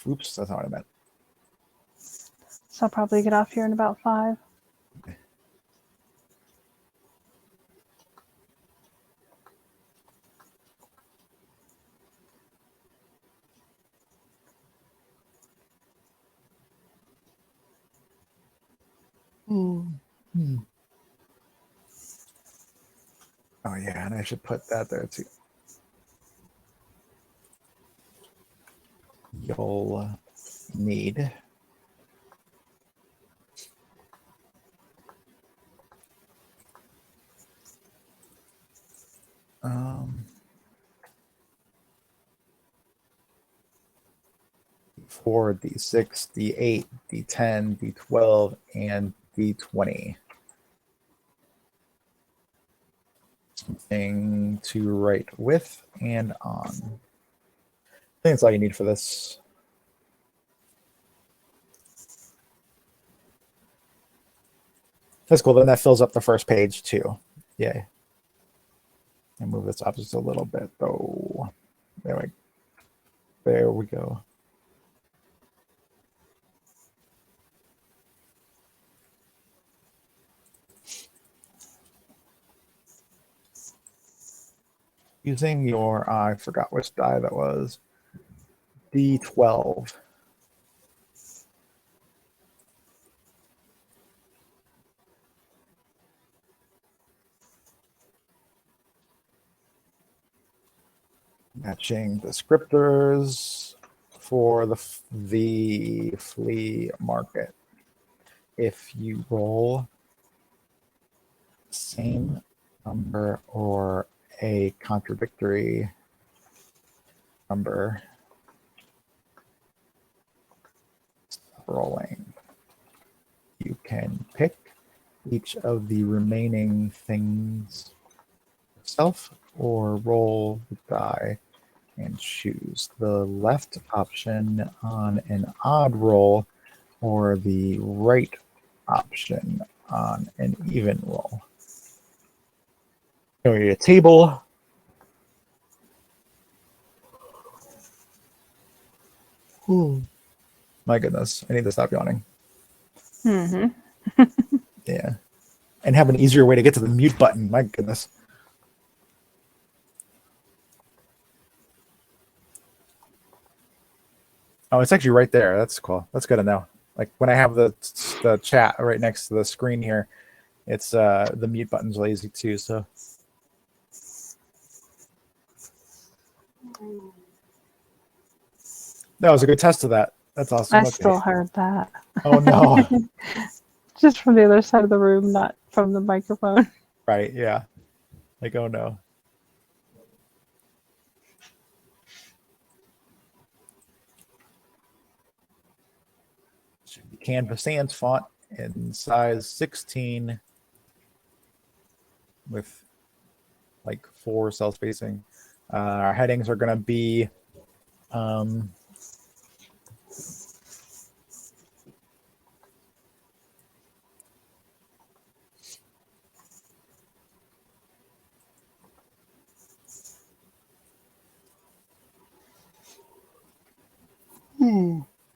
Oops, that's not what I meant. So I'll probably get off here in about 5. Hmm. Oh yeah, and I should put that there too. You'll need um, 4, D6, D8, D10, D12, and D20. Something to write with and on. I think that's all you need for this. That's cool. Then that fills up the first page too. Yay. And move this up just a little bit though. There we go. Using your, I forgot which die that was, D12. Matching descriptors for the flea market. If you roll same number or a contradictory number, stop rolling. You can pick each of the remaining things yourself or roll the die and choose the left option on an odd roll or the right option on an even roll. Go to a table. Ooh. My goodness, I need to stop yawning. Mm-hmm. Yeah. And have an easier way to get to the mute button. My goodness. Oh, it's actually right there. That's cool. That's good to know. Like when I have the chat right next to the screen here, it's the mute button's lazy too. So that was a good test of that. That's awesome. I Okay. still heard that. Oh no. Just from the other side of the room, not from the microphone. Right. Yeah. Like, oh no. Should be Canvas Sans font in size 16 with like 4 cell spacing. Our headings are going to be I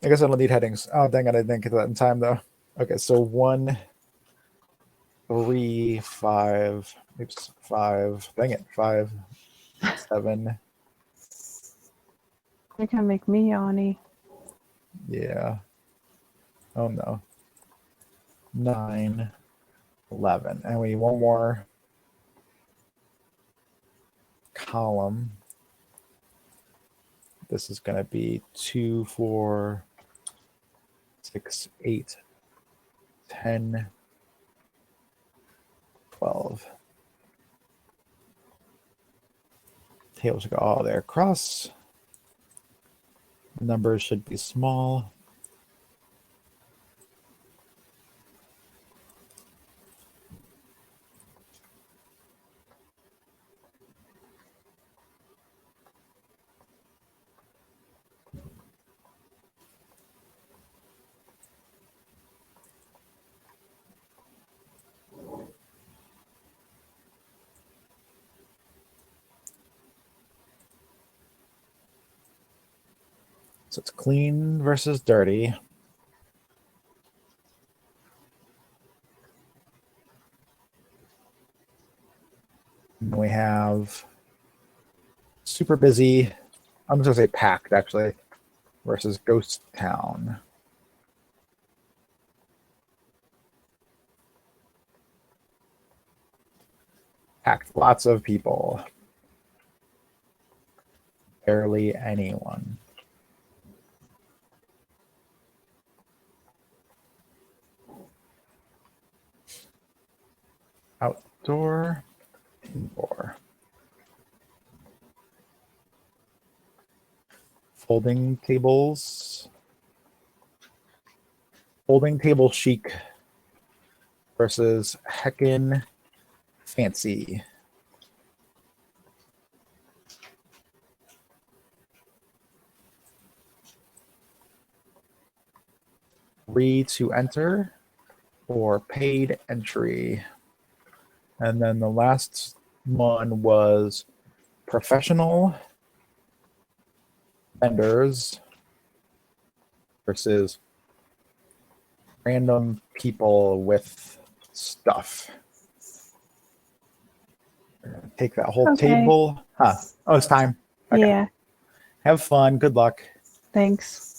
guess I don't need headings. Oh, dang it. I didn't get that in time, though. Okay, so 1, 3, 5. Oops, 5. Dang it. 5, 7. You're gonna make me yawny. Yeah. Oh, no. 9, 11. And we need one more column. This is going to be 2, 4, 6, 8, 10, 12. Tables go all there across. Numbers should be small. So it's clean versus dirty. And we have super busy. I'm just going to say packed, actually, versus ghost town. Packed. Lots of people. Barely anyone. Outdoor. Indoor. Folding tables. Folding table chic versus heckin' fancy. Free to enter or paid entry. And then the last one was professional vendors versus random people with stuff. Take that whole table. Huh. Oh, it's time. Okay. Yeah. Have fun. Good luck. Thanks.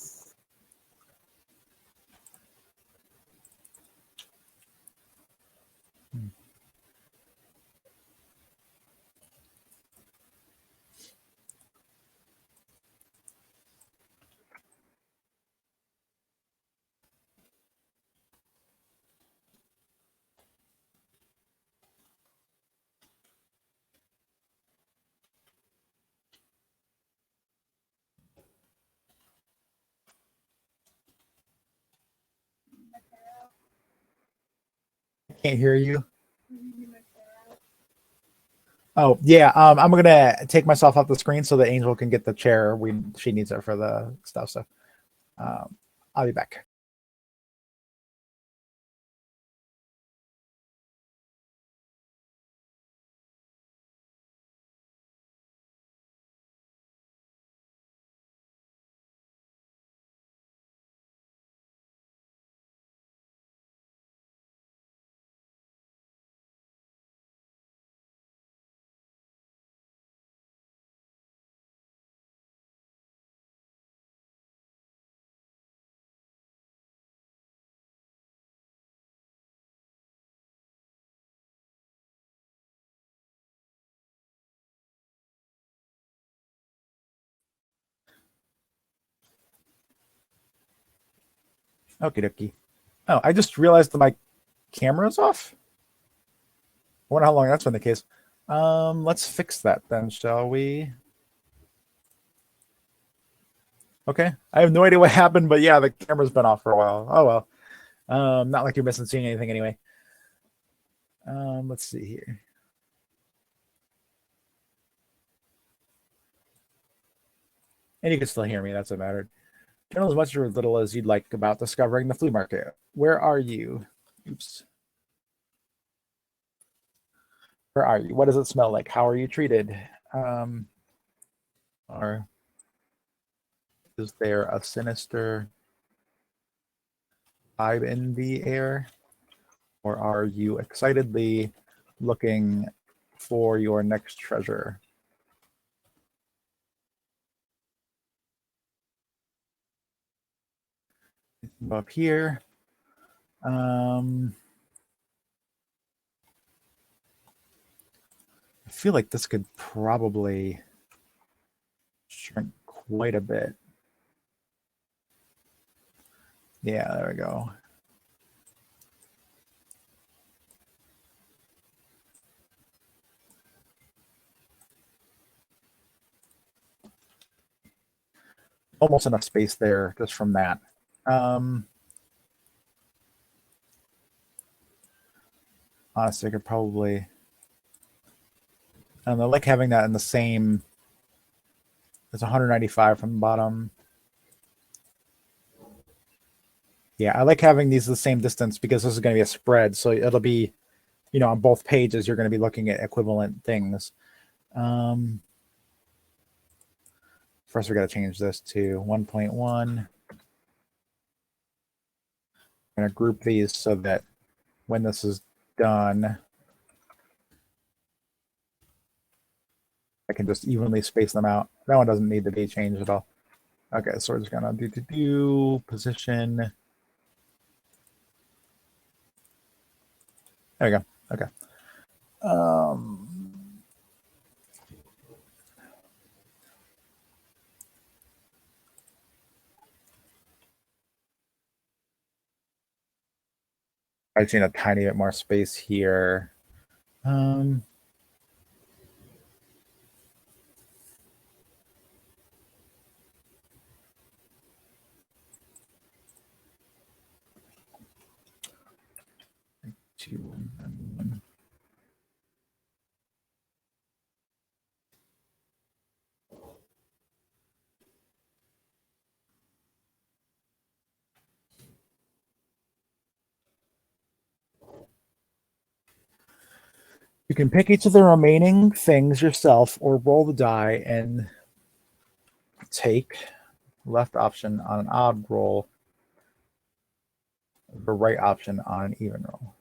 I can't hear you. Oh, yeah. I'm going to take myself off the screen so that Angel can get the chair. She needs it for the stuff. So I'll be back. Okie dokie. Oh, I just realized that my camera's off. I wonder how long that's been the case. Let's fix that then, shall we? Okay. I have no idea what happened, but yeah, the camera's been off for a while. Oh well. Not like you're missing seeing anything anyway. Let's see here. And you can still hear me. That's what mattered. Journal as much or as little as you'd like about discovering the flea market. Where are you? Oops. Where are you? What does it smell like? How are you treated? Or is there a sinister vibe in the air? Or are you excitedly looking for your next treasure? Up here. I feel like this could probably shrink quite a bit. Yeah, there we go. Almost enough space there just from that. Honestly, I could probably, I don't know, I like having that in the same, it's 195 from the bottom. Yeah, I like having these the same distance because this is going to be a spread. So it'll be, you know, on both pages, you're going to be looking at equivalent things. First, we got to change this to 1.1. I'm going to group these so that when this is done, I can just evenly space them out. That one doesn't need to be changed at all. Okay, so we're just going to do position. There we go. Okay. I just need a tiny bit more space here. Two. You can pick each of the remaining things yourself or roll the die and take left option on an odd roll, the right option on an even roll.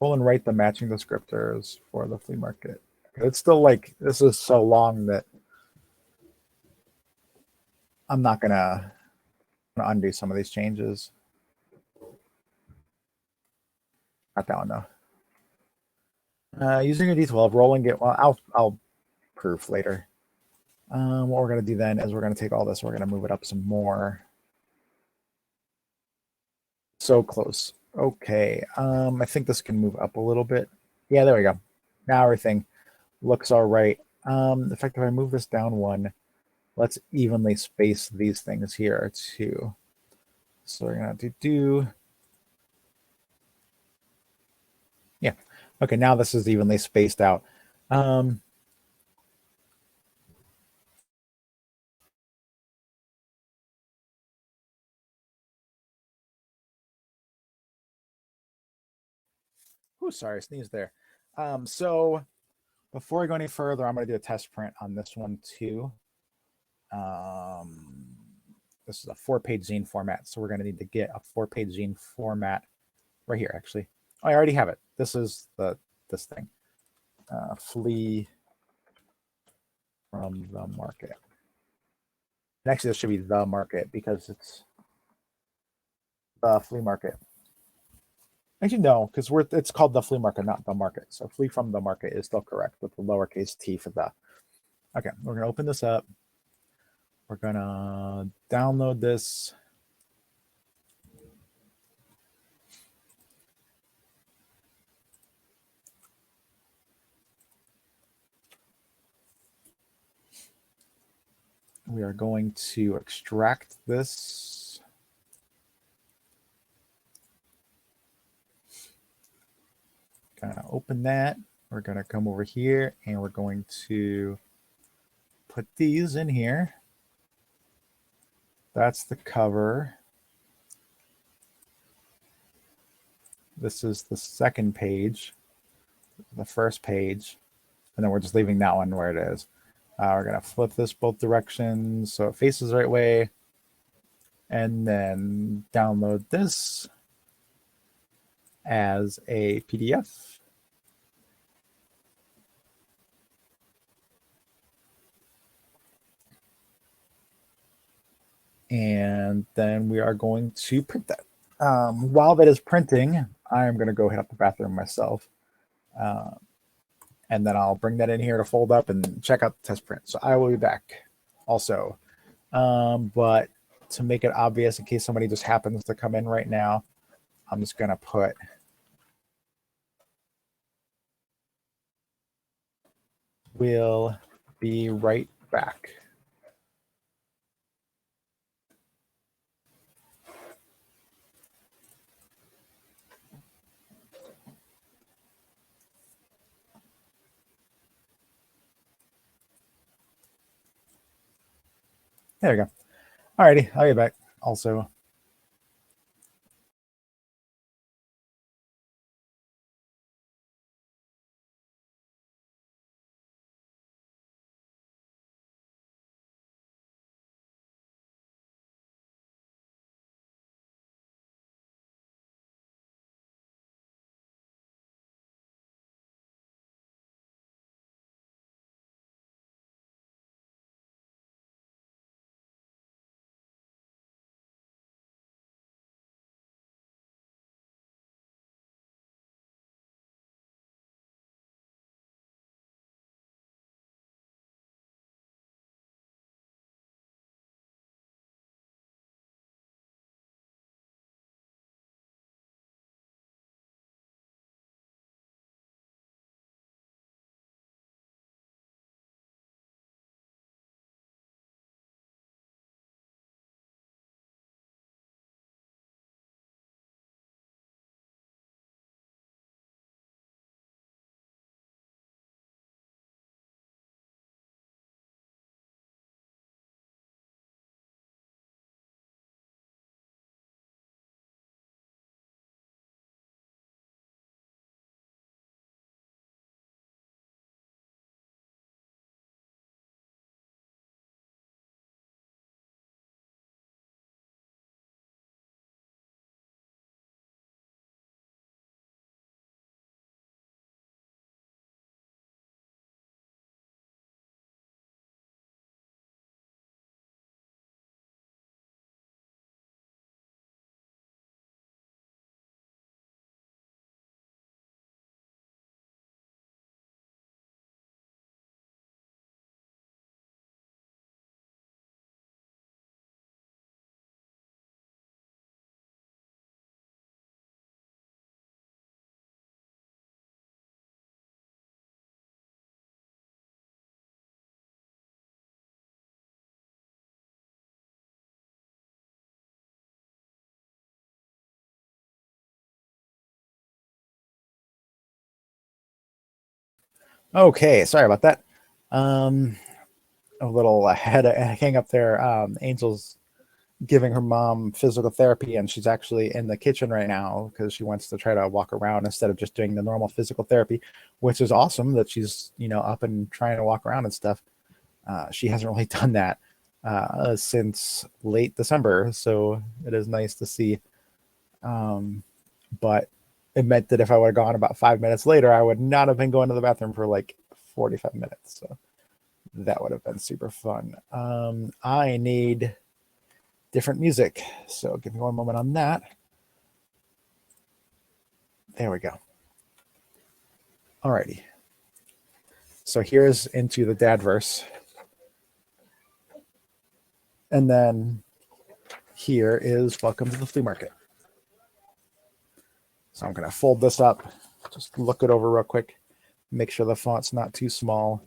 Roll and write the matching descriptors for the flea market. It's still like, this is so long that I'm not gonna undo some of these changes. Not that one though. Using a D12, roll and get, well, I'll proof later. What we're gonna do then is we're gonna take all this, we're gonna move it up some more. So close. Okay. I think this can move up a little bit. Yeah, there we go. Now everything looks all right. In fact, if I move this down one, let's evenly space these things here too. So we're gonna do. Yeah. Okay, now this is evenly spaced out. Oh, sorry, I sneezed there. So before I go any further, I'm gonna do a test print on this one too. This is a 4-page zine format, so we're gonna need to get a 4-page zine format right here, actually. Oh, I already have it. This is this thing. Flee from the market. And actually, this should be the market because it's the flea market. Actually, no, because it's called the flea market, not the market. So flee from the market is still correct with the lowercase t for the. Okay, we're gonna open this up. We're gonna download this. We are going to extract this. going to open that. We're going to come over here and we're going to put these in here. That's the cover. This is the second page, the first page, and then we're just leaving that one where it is. We're going to flip this both directions so it faces the right way, and then download this as a PDF. And then we are going to print that. While that is printing, I'm going to go hit up the bathroom myself. And then I'll bring that in here to fold up and check out the test print. So I will be back also. But to make it obvious, in case somebody just happens to come in right now, I'm just going to put "We'll be right back." There we go. Alrighty, I'll be back also. Okay, sorry about that. A little head hang up there. Angel's giving her mom physical therapy, and she's actually in the kitchen right now because she wants to try to walk around instead of just doing the normal physical therapy, which is awesome that she's up and trying to walk around and stuff. She hasn't really done that since late December, so it is nice to see. But it meant that if I would have gone about 5 minutes later, I would not have been going to the bathroom for like 45 minutes. So that would have been super fun. I need different music. So give me one moment on that. There we go. Alrighty. So here's Into the Dadverse. And then here is Welcome to the Flea Market. So I'm going to fold this up, just look it over real quick, make sure the font's not too small.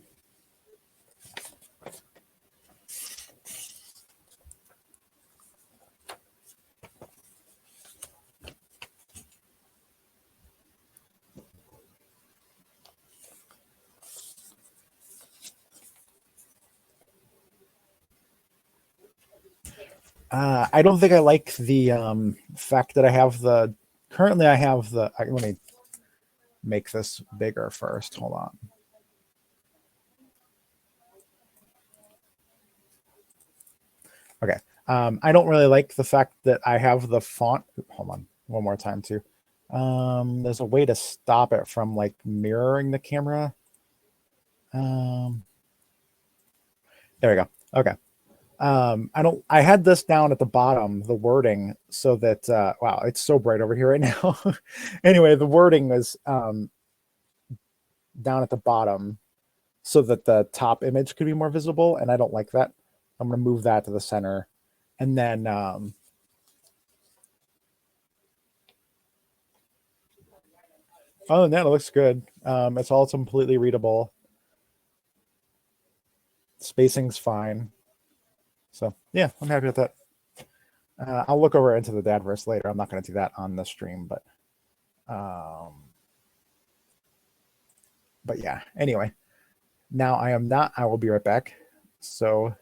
I don't think I like the fact that I have the. Currently, I have the. Let me make this bigger first. Hold on. Okay. I don't really like the fact that I have the font. Hold on, one more time too. There's a way to stop it from like mirroring the camera. There we go. Okay. I had this down at the bottom, the wording, so that wow, it's so bright over here right now. Anyway, the wording is down at the bottom so that the top image could be more visible, and I don't like that. I'm going to move that to the center, and then other than that, it looks good. It's all completely readable. Spacing's fine. So yeah, I'm happy with that. I'll look over Into the Dadverse later. I'm not going to do that on the stream, but yeah. Anyway, now I am not. I will be right back. So,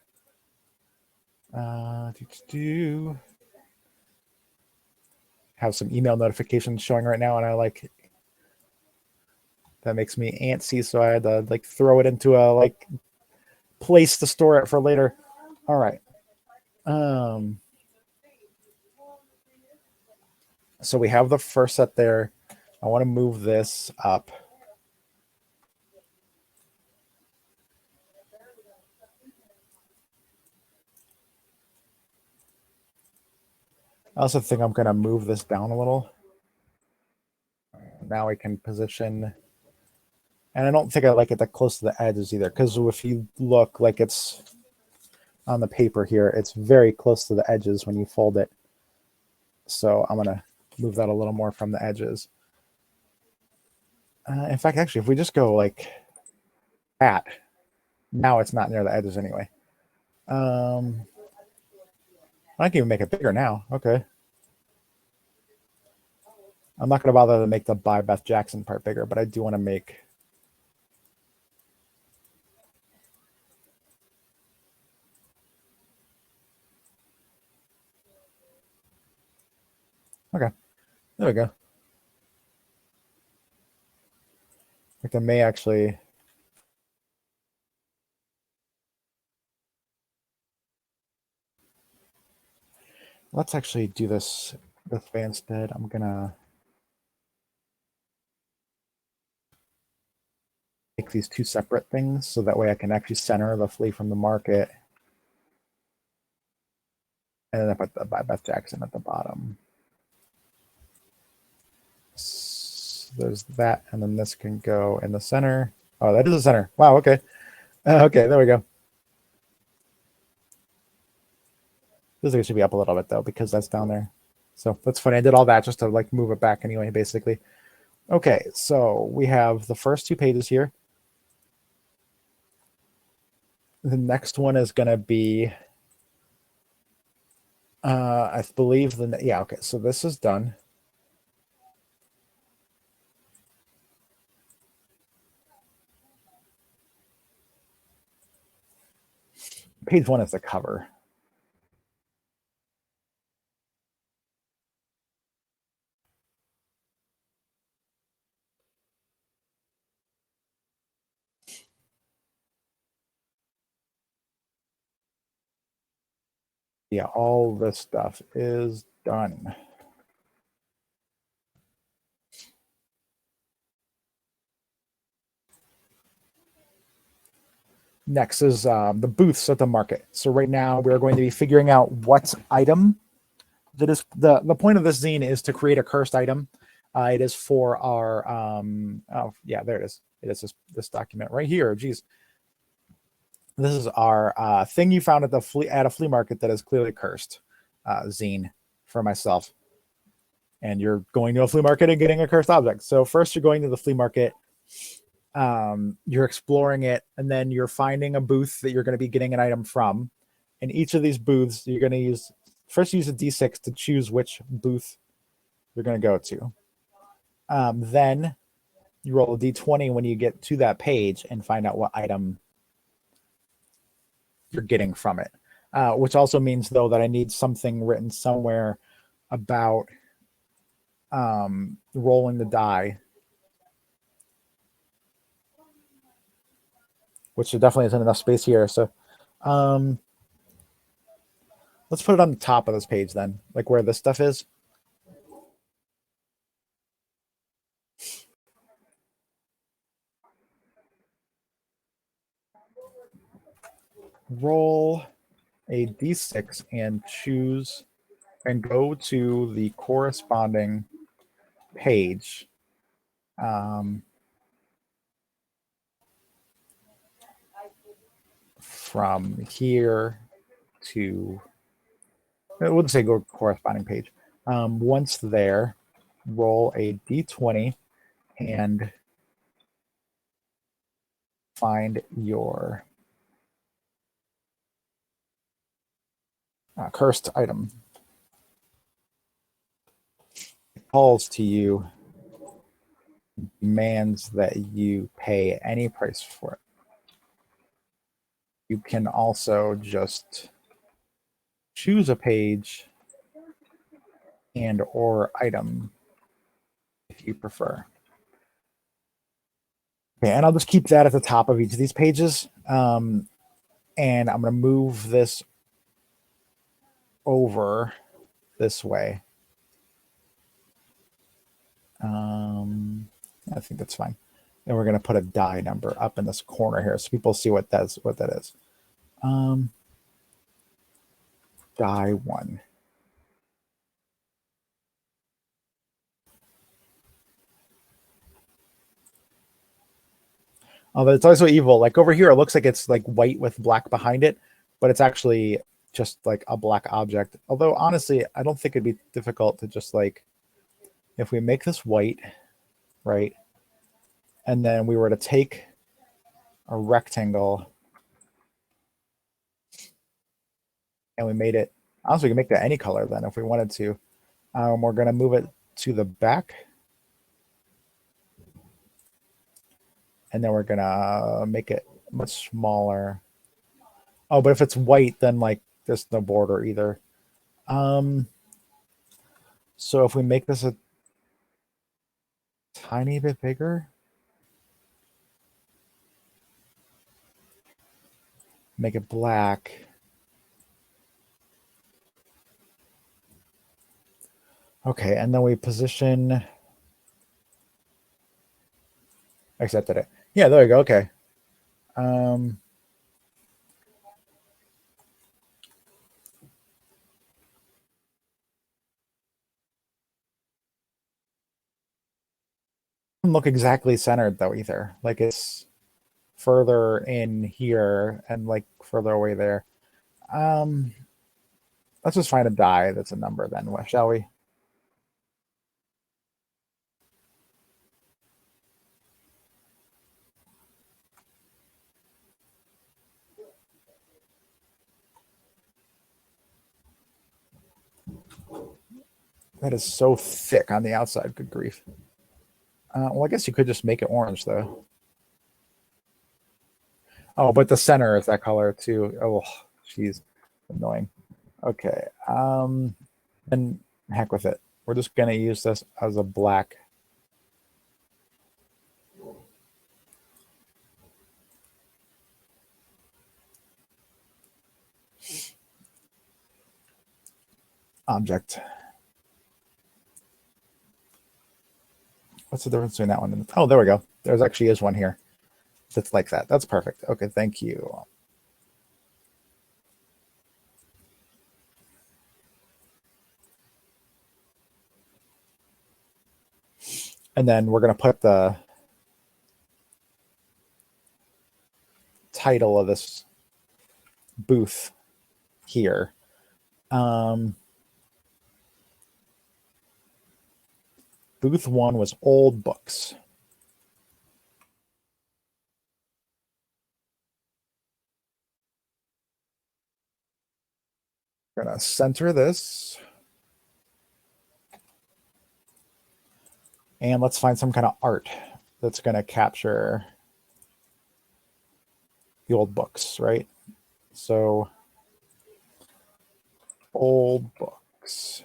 have some email notifications showing right now, and I like that makes me antsy. So I had to like throw it into a like place to store it for later. All right. So we have the first set there. I want to move this up. I also think I'm going to move this down a little. Now we can position. And I don't think I like it that close to the edges either, because if you look like it's on the paper here, it's very close to the edges when you fold it. So I'm going to move that a little more from the edges. In fact, actually, if we just go like that, now it's not near the edges anyway. I can even make it bigger now. Okay. I'm not going to bother to make the by Beth Jackson part bigger, but I do want to make. Okay. There we go. Like I may actually. Let's actually do this way instead. I'm going to make these two separate things so that way I can actually center the flea from the market. And then I put the by Beth Jackson at the bottom. So there's that, and then this can go in the center. Oh, that is the center. Wow, okay. Okay, there we go. This should be up a little bit though, because that's down there. So that's funny. I did all that just to like move it back anyway, basically. Okay, so we have the first two pages here. The next one is going to be, I believe yeah, okay, so this is done. Page one is the cover. Yeah, all this stuff is done. Next is the booths at the market. So right now we're going to be figuring out what item that is the point of this zine is to create a cursed item. It is for our oh yeah, there it is. It is this document right here. Geez, this is our thing you found at a flea market that is clearly cursed zine for myself. And you're going to a flea market and getting a cursed object. So first you're going to the flea market. You're exploring it, and then you're finding a booth that you're going to be getting an item from. In each of these booths, you're going to use a D6 to choose which booth you're going to go to. Then you roll a D20 when you get to that page and find out what item you're getting from it. which also means though that I need something written somewhere about rolling the die, which there definitely isn't enough space here. So let's put it on the top of this page then, like where this stuff is. Roll a d6 and choose and go to the corresponding page. From here to, we'll just say go corresponding page. Once there, roll a d20 and find your cursed item. It calls to you, demands that you pay any price for it. You can also just choose a page and or item if you prefer. Okay, and I'll just keep that at the top of each of these pages. And I'm going to move this over this way. I think that's fine. And we're going to put a die number up in this corner here so people see what that is. Die 1. Although it's also evil. Like over here, it looks like it's like white with black behind it, but it's actually just like a black object. Although honestly, I don't think it'd be difficult to just like, if we make this white, right? And then we were to take a rectangle and we made it, honestly, we can make that any color then if we wanted to. We're going to move it to the back. And then we're going to make it much smaller. Oh, but if it's white, then like there's no border either. So if we make this a tiny bit bigger, make it black. Okay, and then we position. Accepted it. Yeah, there we go. Okay. Doesn't look exactly centered though either. Like it's further in here and like further away there. Let's just find a die that's a number then, shall we? That is so thick on the outside. Good grief. Well, I guess you could just make it orange though. Oh, but the center is that color too. Oh, jeez, annoying. Okay. And heck with it. We're just gonna use this as a black object. What's the difference between that one and, oh, there we go. There's actually is one here that's like that. That's perfect. Okay, thank you. And then we're going to put the title of this booth here. Booth 1 was old books. We're going to center this. And let's find some kind of art that's going to capture the old books, right? So Old books.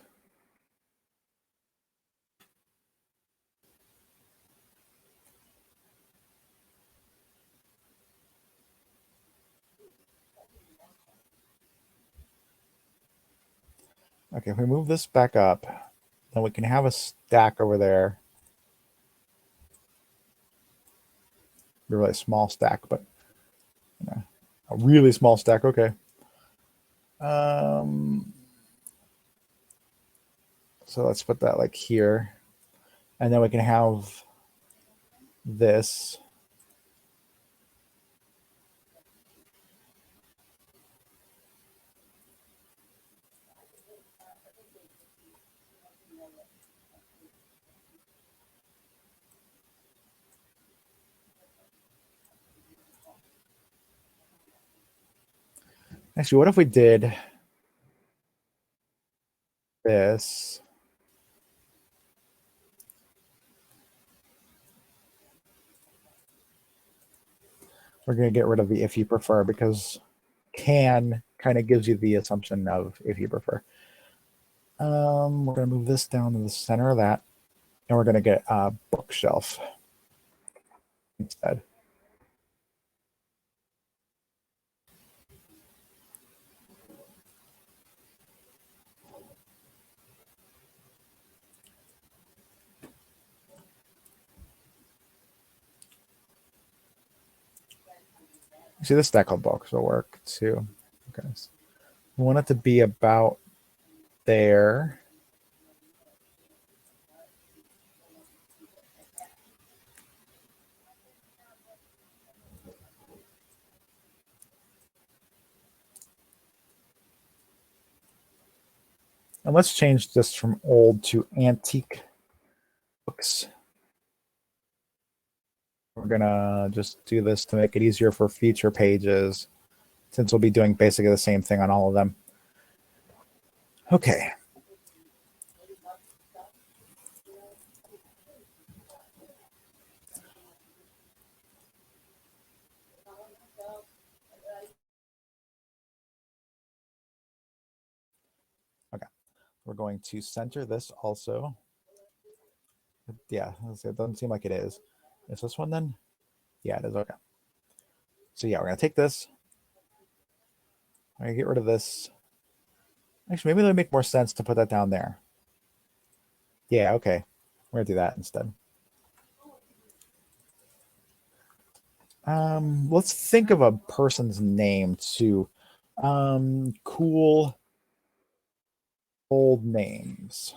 Okay, if we move this back up, then we can have a stack over there. A really small stack, but you know, a really small stack. Okay. So let's put that like here, and then we can have this. Actually, what if we did this? We're going to get rid of the if you prefer because can kind of gives you the assumption of if you prefer. We're going to move this down to the center of that, and we're going to get a bookshelf instead. See, this stack of books will work too. Okay. So we want it to be about there. And let's change this from old to antique books. We're going to just do this to make it easier for future pages, since we'll be doing basically the same thing on all of them. Okay. Okay. We're going to center this also. Yeah, it doesn't seem like it is. Is this one then? Yeah, it is. Okay. So yeah, we're going to take this. I'm going to get rid of this. Actually, maybe it'll make more sense to put that down there. Yeah, okay. We're going to do that instead. Let's think of a person's name too. Cool old names.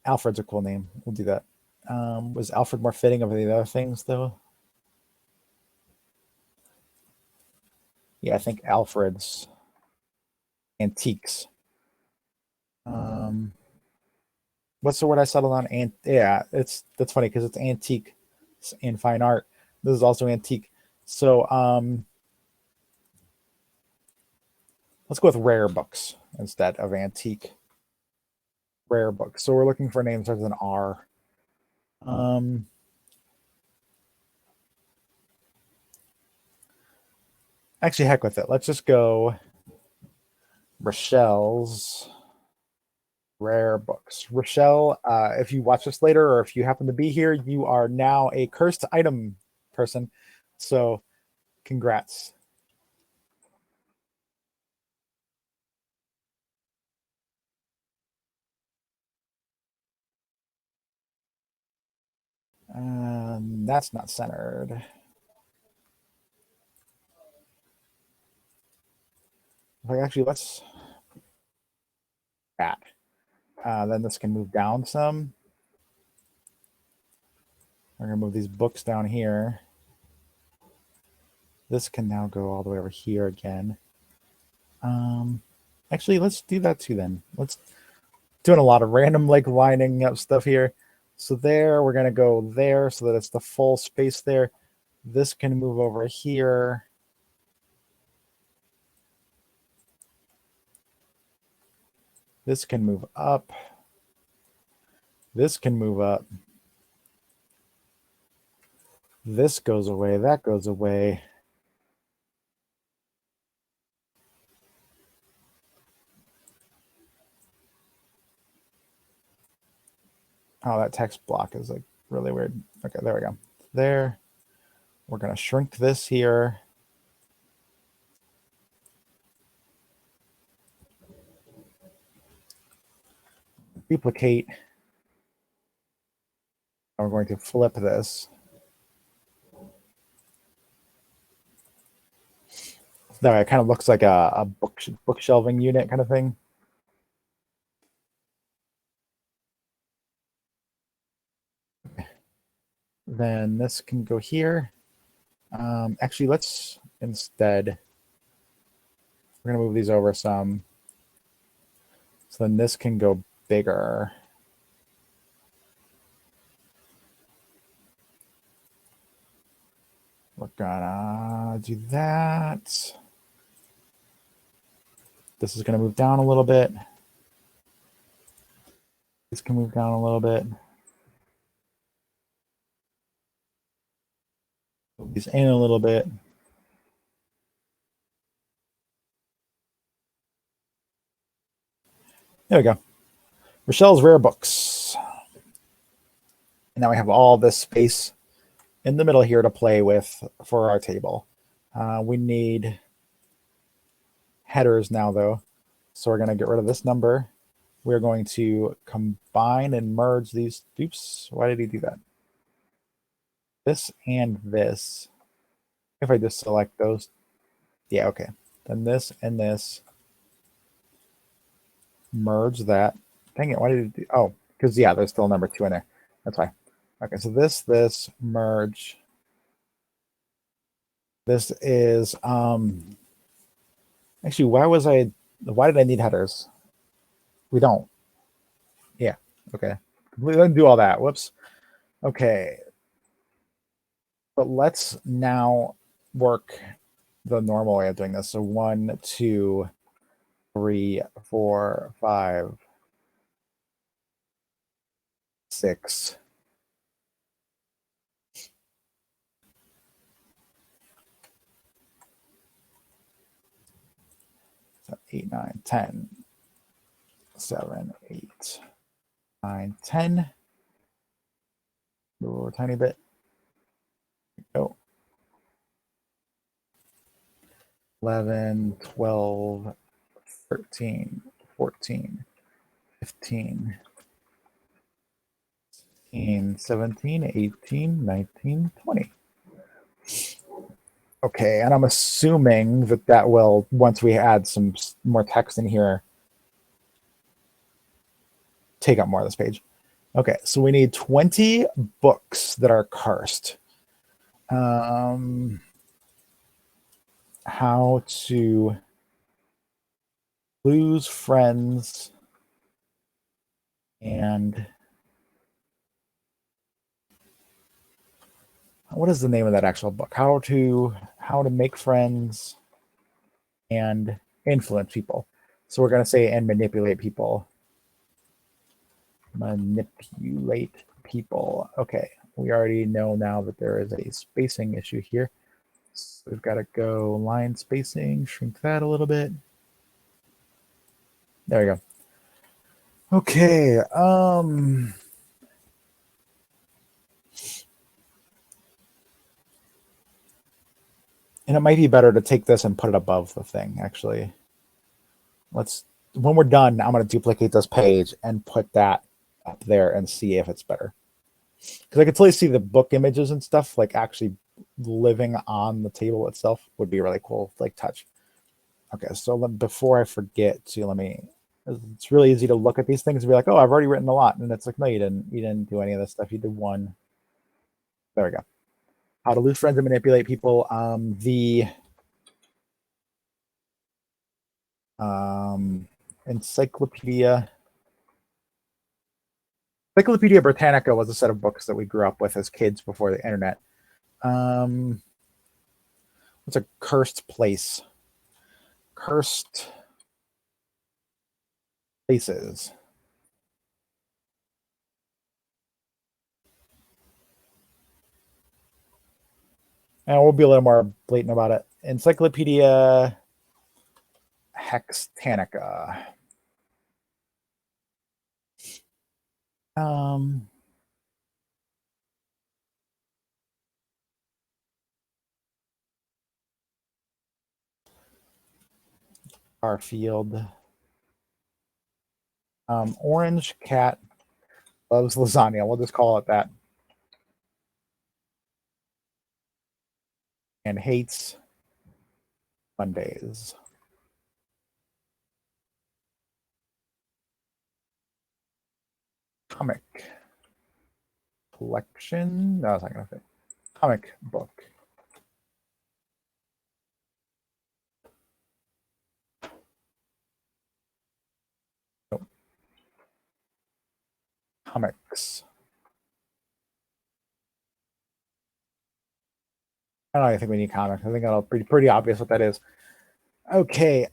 Alfred's a cool name. We'll do that. Was Alfred more fitting of the other things though? Yeah, I think Alfred's antiques. What's the word I settled on? Yeah, that's funny because it's antique in fine art. This is also antique. So let's go with rare books instead of antique. Rare books. So we're looking for names other than R. Actually, heck with it. Let's just go Rochelle's rare books. Rochelle, if you watch this later or if you happen to be here, you are now a cursed item person. So congrats. That's not centered. Like actually, let's that. Then this can move down some. We're gonna move these books down here. This can now go all the way over here again. Actually, let's do that too then. Let's doing a lot of random like lining up stuff here. So there, we're gonna go there so that it's the full space there. This can move over here. This can move up. This can move up. This goes away. That goes away. Oh, that text block is like really weird. Okay, there we go. There. We're going to shrink this here. Duplicate. And we're going to flip this. That way it kind of looks like a book shelving unit kind of thing. Then this can go here. Actually, let's instead, we're going to move these over some. So then this can go bigger. We're gonna do that. This is going to move down a little bit. This can move down a little bit. Move these in a little bit. There we go. Rochelle's Rare Books. And now we have all this space in the middle here to play with for our table. We need headers now, though. So we're going to get rid of this number. We're going to combine and merge these. Oops, why did he do that? This and this. If I just select those. Yeah, okay. Then this and this. Merge that. Dang it, why did it do? Oh, because, yeah, there's still number 2 in there. That's why. Okay, so this, merge. This is, actually, why did I need headers? We don't. Yeah, okay. We didn't do all that. Whoops. Okay. But let's now work the normal way of doing this. So 1, 2, 3, 4, 5, 6. So 8, 9, 10. 7, 8, 9, 10. Move over a tiny bit. Go. 11, 12, 13, 14, 15, 16, 17, 18, 19, 20. Okay, and I'm assuming that will, once we add some more text in here, take up more of this page. Okay, so we need 20 books that are cursed. How to lose friends and what is the name of that actual book? How to make friends and influence people. So we're going to say and manipulate people. Manipulate people. Okay, we already know now that there is a spacing issue here. So we've got to go line spacing, shrink that a little bit. There we go. Okay. And it might be better to take this and put it above the thing, actually. When we're done, I'm going to duplicate this page and put that up there and see if it's better. Because I can totally see the book images and stuff, like actually living on the table itself would be really cool, like touch. Okay, so before I forget it's really easy to look at these things and be like, oh, I've already written a lot. And it's like, no, you didn't do any of this stuff. You did one. There we go. How to lose friends and manipulate people. The Encyclopedia Britannica was a set of books that we grew up with as kids before the internet. What's a cursed place? Cursed places. And we'll be a little more blatant about it. Encyclopedia Hextanica. Um, Garfield. Orange cat loves lasagna. We'll just call it that. And hates Mondays. Comic collection. No, it's not going to fit. Comic book. Nope. Comics. I don't think we need comics. I think that'll be pretty obvious what that is. Okay.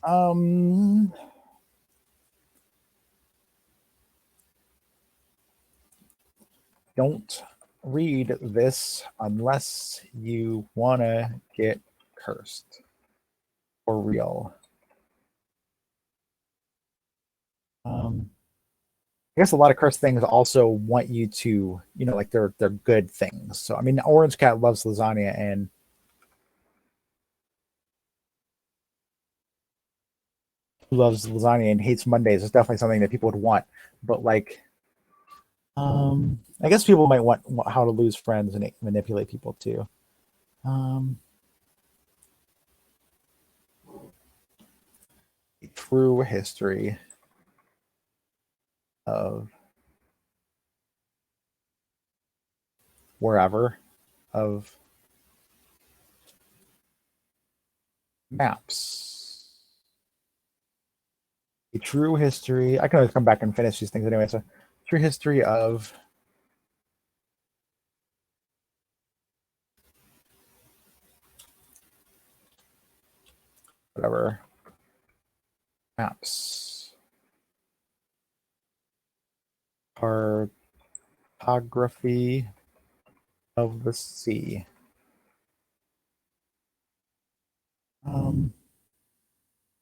Don't read this unless you want to get cursed for real. I guess a lot of cursed things also want you to, like they're good things. So I mean, Orange Cat loves lasagna and loves lasagna and hates Mondays. It's definitely something that people would want. But like, I guess people might want how to lose friends and manipulate people too. True history of wherever of maps. A true history. I can always come back and finish these things anyway. So, true history of whatever maps. Cartography of the sea. Kind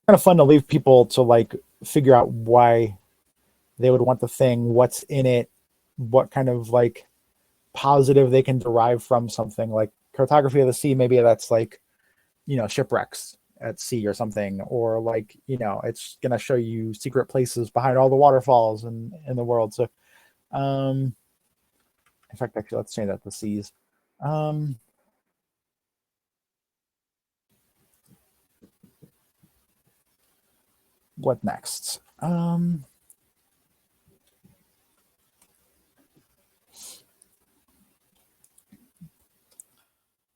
of fun to leave people to like figure out why they would want the thing, what's in it, what kind of like positive they can derive from something. Like cartography of the sea, maybe that's like, shipwrecks at sea or something, or like, it's gonna show you secret places behind all the waterfalls in the world. So in fact, actually, let's change that to seas. What next?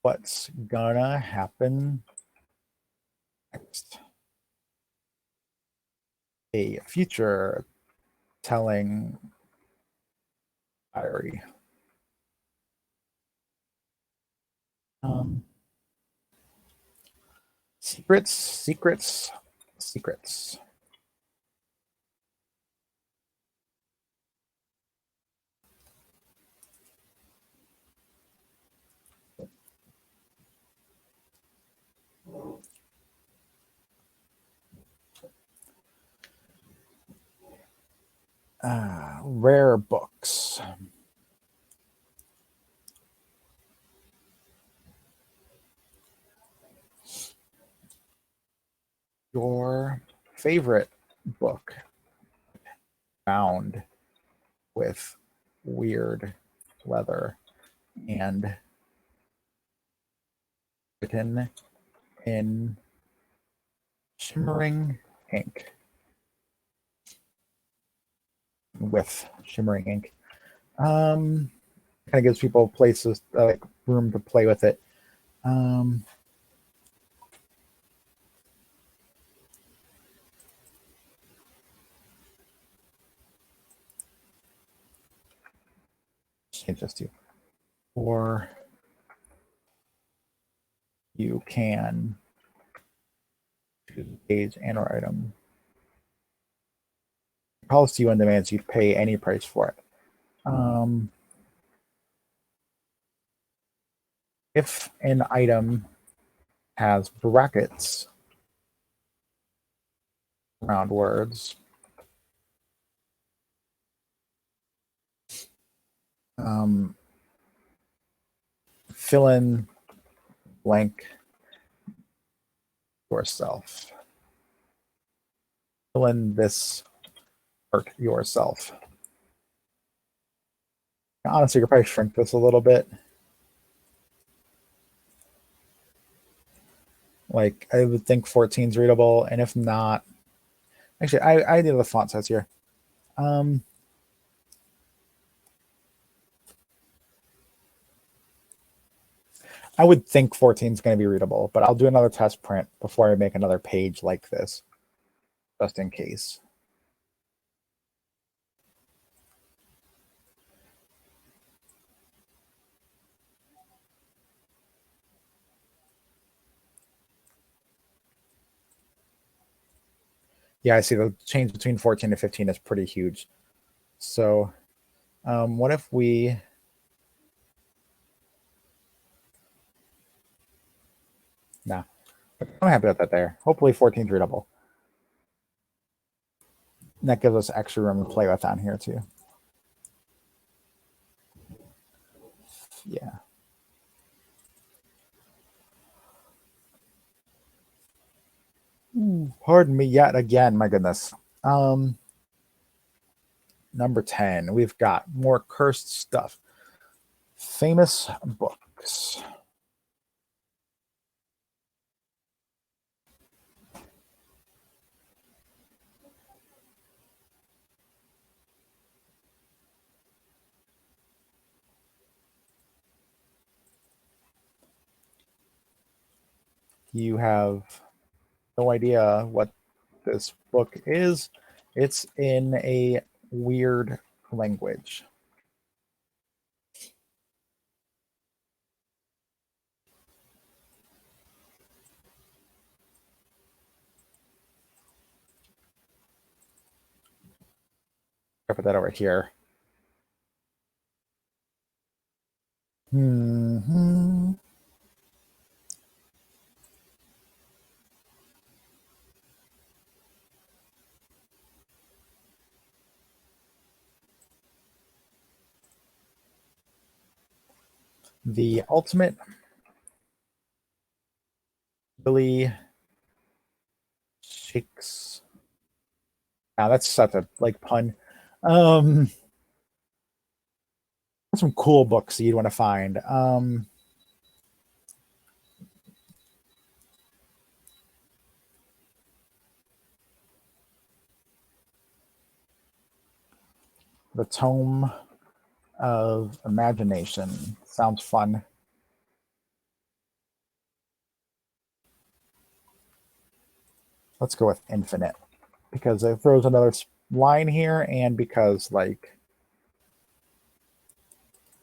What's gonna happen next? A future telling diary. Secrets, secrets, secrets. Rare books. Your favorite book bound with weird leather and written in shimmering ink. With shimmering ink. Kind of gives people places, like room to play with it. Change this to, or you can choose page and or item. Calls to you and demands you pay any price for it. If an item has brackets around words, fill in blank yourself. Fill in this part yourself. Honestly, you could probably shrink this a little bit. Like, I would think 14 is readable, and if not, actually, I do the font size here. I would think 14 is going to be readable, but I'll do another test print before I make another page like this, just in case. Yeah, I see the change between 14 to 15 is pretty huge. So what if we... Nah, I'm happy with that there. Hopefully 14 is readable. And that gives us extra room to play with on here too. Yeah. Pardon me yet again, my goodness. Number 10, we've got more cursed stuff. Famous books. You have no idea what this book is. It's in a weird language. I'll put that over here. Mm-hmm. The ultimate Billy Shakes. Now that's such a pun. Some cool books you'd want to find. The Tome of Imagination sounds fun. Let's go with Infinite because it throws another line here, and because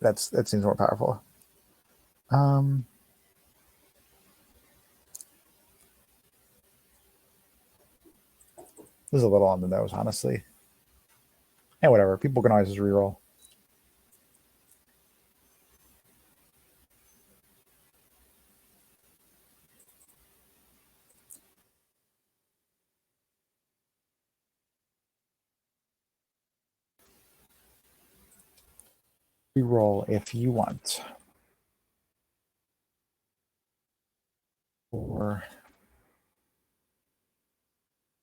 that seems more powerful. This is a little on the nose, honestly. And whatever, people can always just reroll. Reroll if you want. Or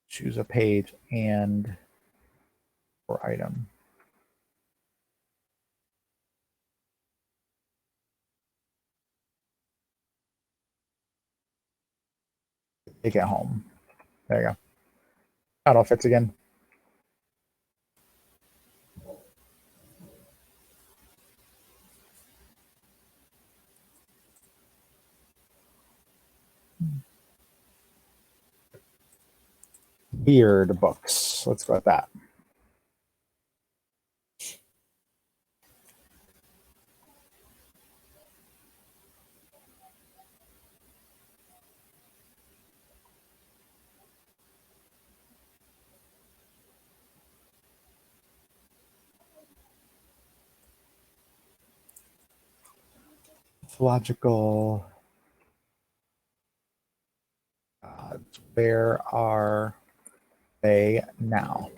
choose a page and or item. Take it home. There you go. That all fits again. Weird books. Let's go with that. Logical. Where are they now?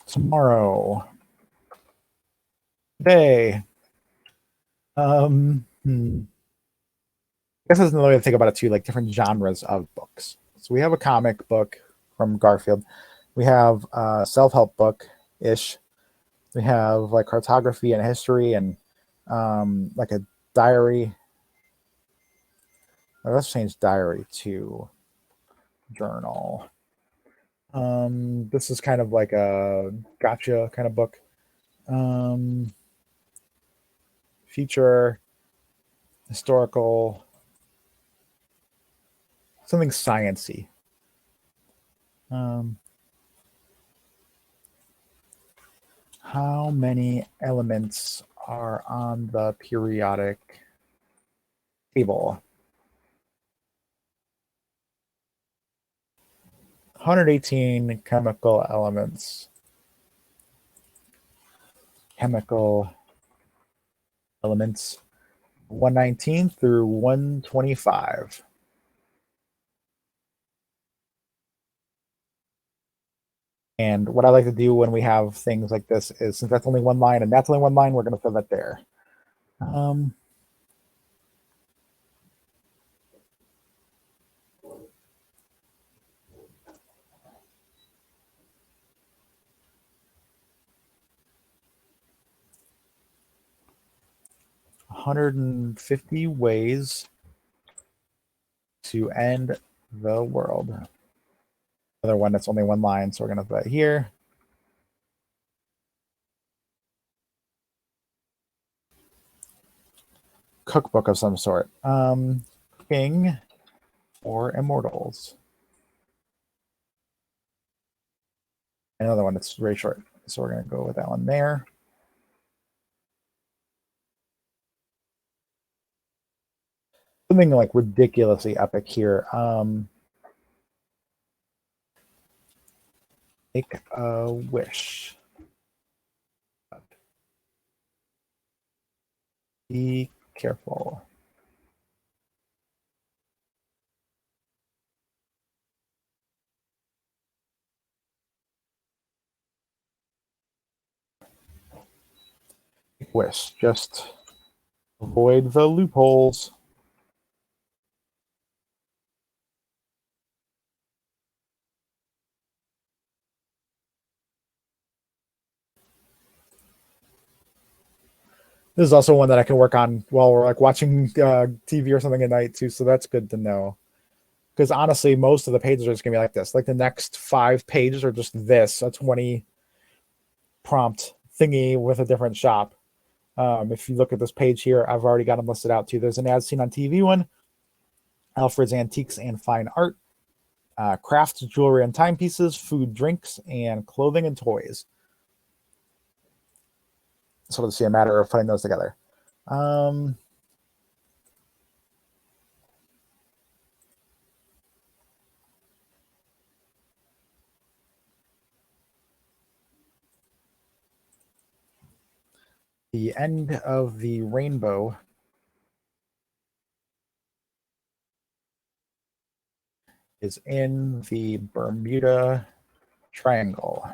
Tomorrow. Today. I guess there's another way to think about it too, like different genres of books. So we have a comic book from Garfield. We have a self-help book ish. We have like cartography and history and like a diary. Let's change diary to journal. This is kind of like a gotcha kind of book. Future, historical, something sciency. How many elements are on the periodic table? 118 chemical elements. Chemical elements. 119 through 125. And what I like to do when we have things like this is, since that's only one line and that's only one line, we're going to fill that there. 150 ways to end the world. Another one that's only one line, so we're going to put it here. Cookbook of some sort. King or Immortals. Another one that's very short, so we're going to go with that one there. Something like ridiculously epic here. Make a wish. Be careful. Wish. Just avoid the loopholes. This is also one that I can work on while we're like watching TV or something at night too. So that's good to know. Because honestly, most of the pages are just gonna be like this. Like the next 5 pages are just this, a 20 prompt thingy with a different shop. If you look at this page here, I've already got them listed out too. There's an as seen on TV one, Alfred's Antiques and Fine Art, crafts, jewelry and timepieces, food, drinks, and clothing and toys. So let's see, a matter of putting those together. The end of the rainbow is in the Bermuda Triangle.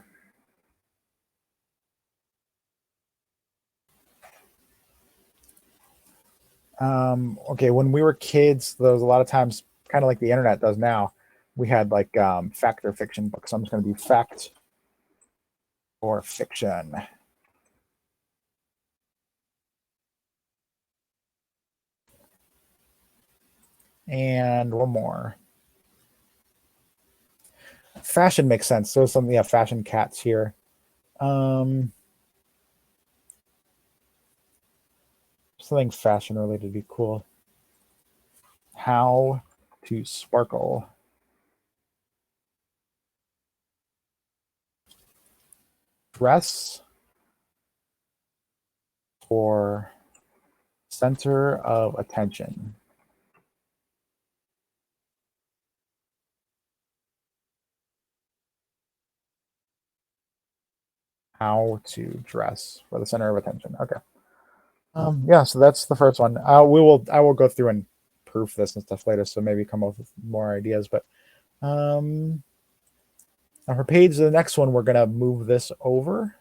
Okay, when we were kids, there was a lot of times, kind of like the internet does now, we had like fact or fiction books. So I'm just going to do fact or fiction. And one more. Fashion makes sense. There's some, yeah, fashion cats here. Something fashion related would be cool. How to sparkle. Dress for center of attention. How to dress for the center of attention. Okay. Yeah, so that's the first one. I will go through and proof this and stuff later, so maybe come up with more ideas. But on her page, the next one, we're gonna move this over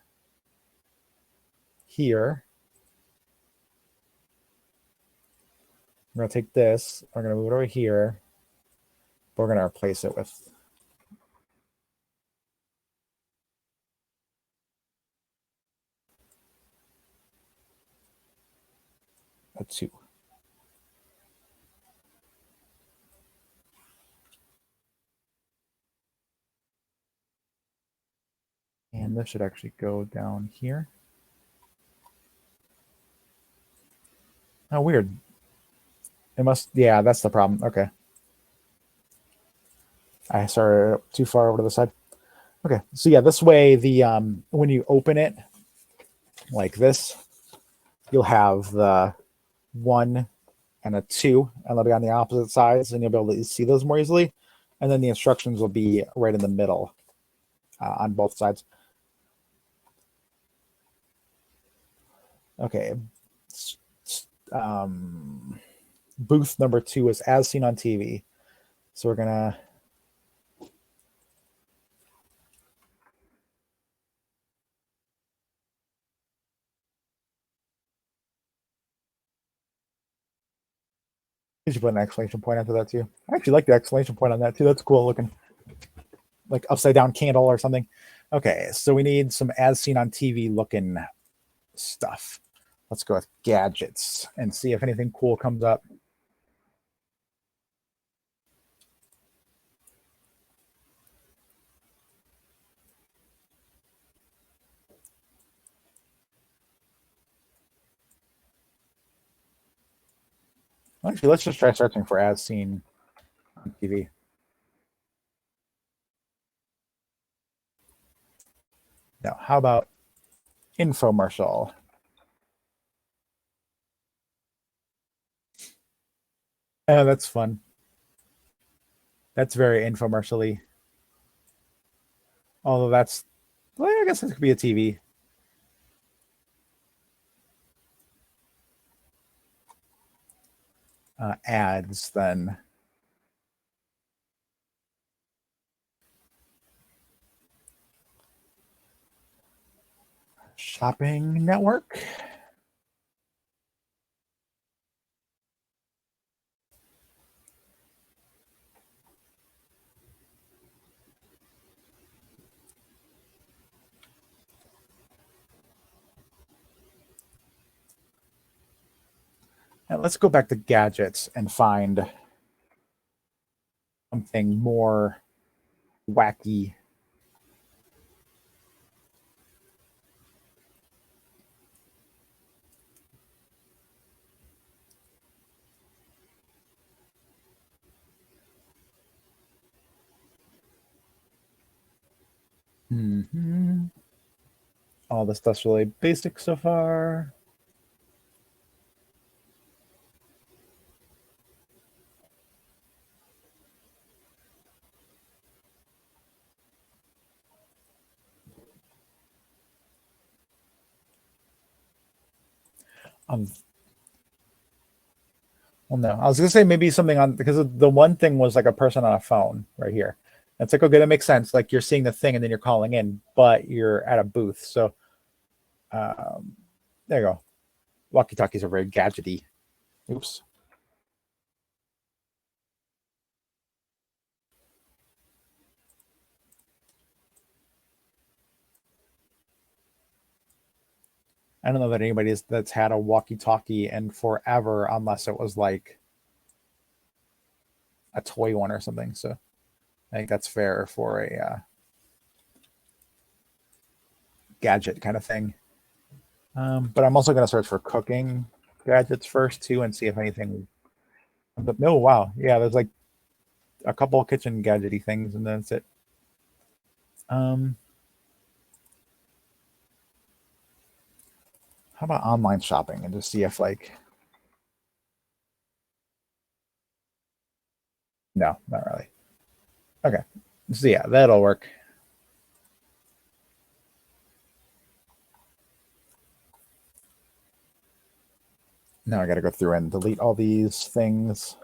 here. We're gonna take this. We're gonna move it over here. We're gonna replace it with a 2. And this should actually go down here. Oh, weird. It must, yeah, that's the problem. Okay. I started too far over to the side. Okay, so yeah, this way the when you open it like this, you'll have the 1 and a 2, and they'll be on the opposite sides, and you'll be able to see those more easily. And then the instructions will be right in the middle on both sides. Okay. Booth number 2 is as seen on TV. So we're gonna you should put an exclamation point after that too. I actually like the exclamation point on that too. That's cool looking. Like upside down candle or something. Okay, so we need some as seen on TV looking stuff. Let's go with gadgets and see if anything cool comes up. Actually, let's just try searching for as seen on TV. No, how about infomercial? Oh, that's fun. That's very infomercial-y. Although that's, well, I guess it could be a TV. Ads then. Shopping network. And let's go back to gadgets and find something more wacky. Mm-hmm. All this stuff's really basic so far. Well, no, I was gonna say maybe something on, because the one thing was like a person on a phone right here. It's like, okay, that makes sense. Like you're seeing the thing and then you're calling in, but you're at a booth. So there you go. Walkie talkies are very gadgety. Oops. I don't know that anybody that's had a walkie talkie in forever, unless it was like a toy one or something. So I think that's fair for a gadget kind of thing. But I'm also going to search for cooking gadgets first too and see if anything. But no, wow, yeah, there's like a couple kitchen gadgety things, and then that's it. How about online shopping and just see if like, no, not really. Okay. So yeah, that'll work. Now I got to go through and delete all these things.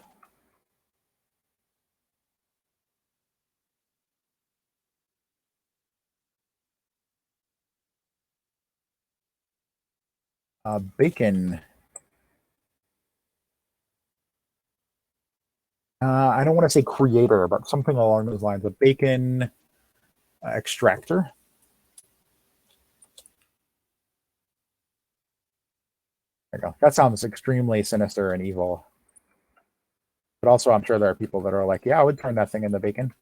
Bacon. I don't want to say creator, but something along those lines. A bacon extractor. There you go. That sounds extremely sinister and evil. But also, I'm sure there are people that are like, yeah, I would turn that thing into bacon.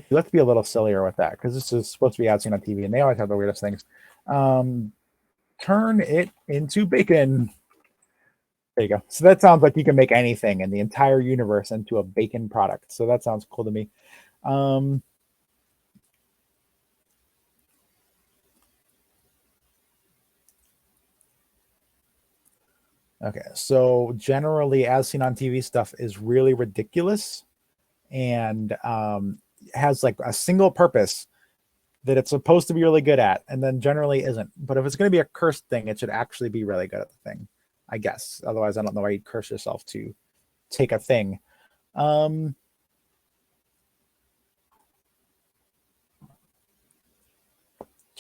You have to be a little sillier with that because this is supposed to be as seen on TV, and they always have the weirdest things. Turn it into bacon. There you go. So that sounds like you can make anything in the entire universe into a bacon product. So that sounds cool to me. Okay, so generally, as seen on TV stuff is really ridiculous and has like a single purpose that it's supposed to be really good at, and then generally isn't. But if it's going to be a cursed thing, it should actually be really good at the thing, I guess. Otherwise, I don't know why you'd curse yourself to take a thing. Turn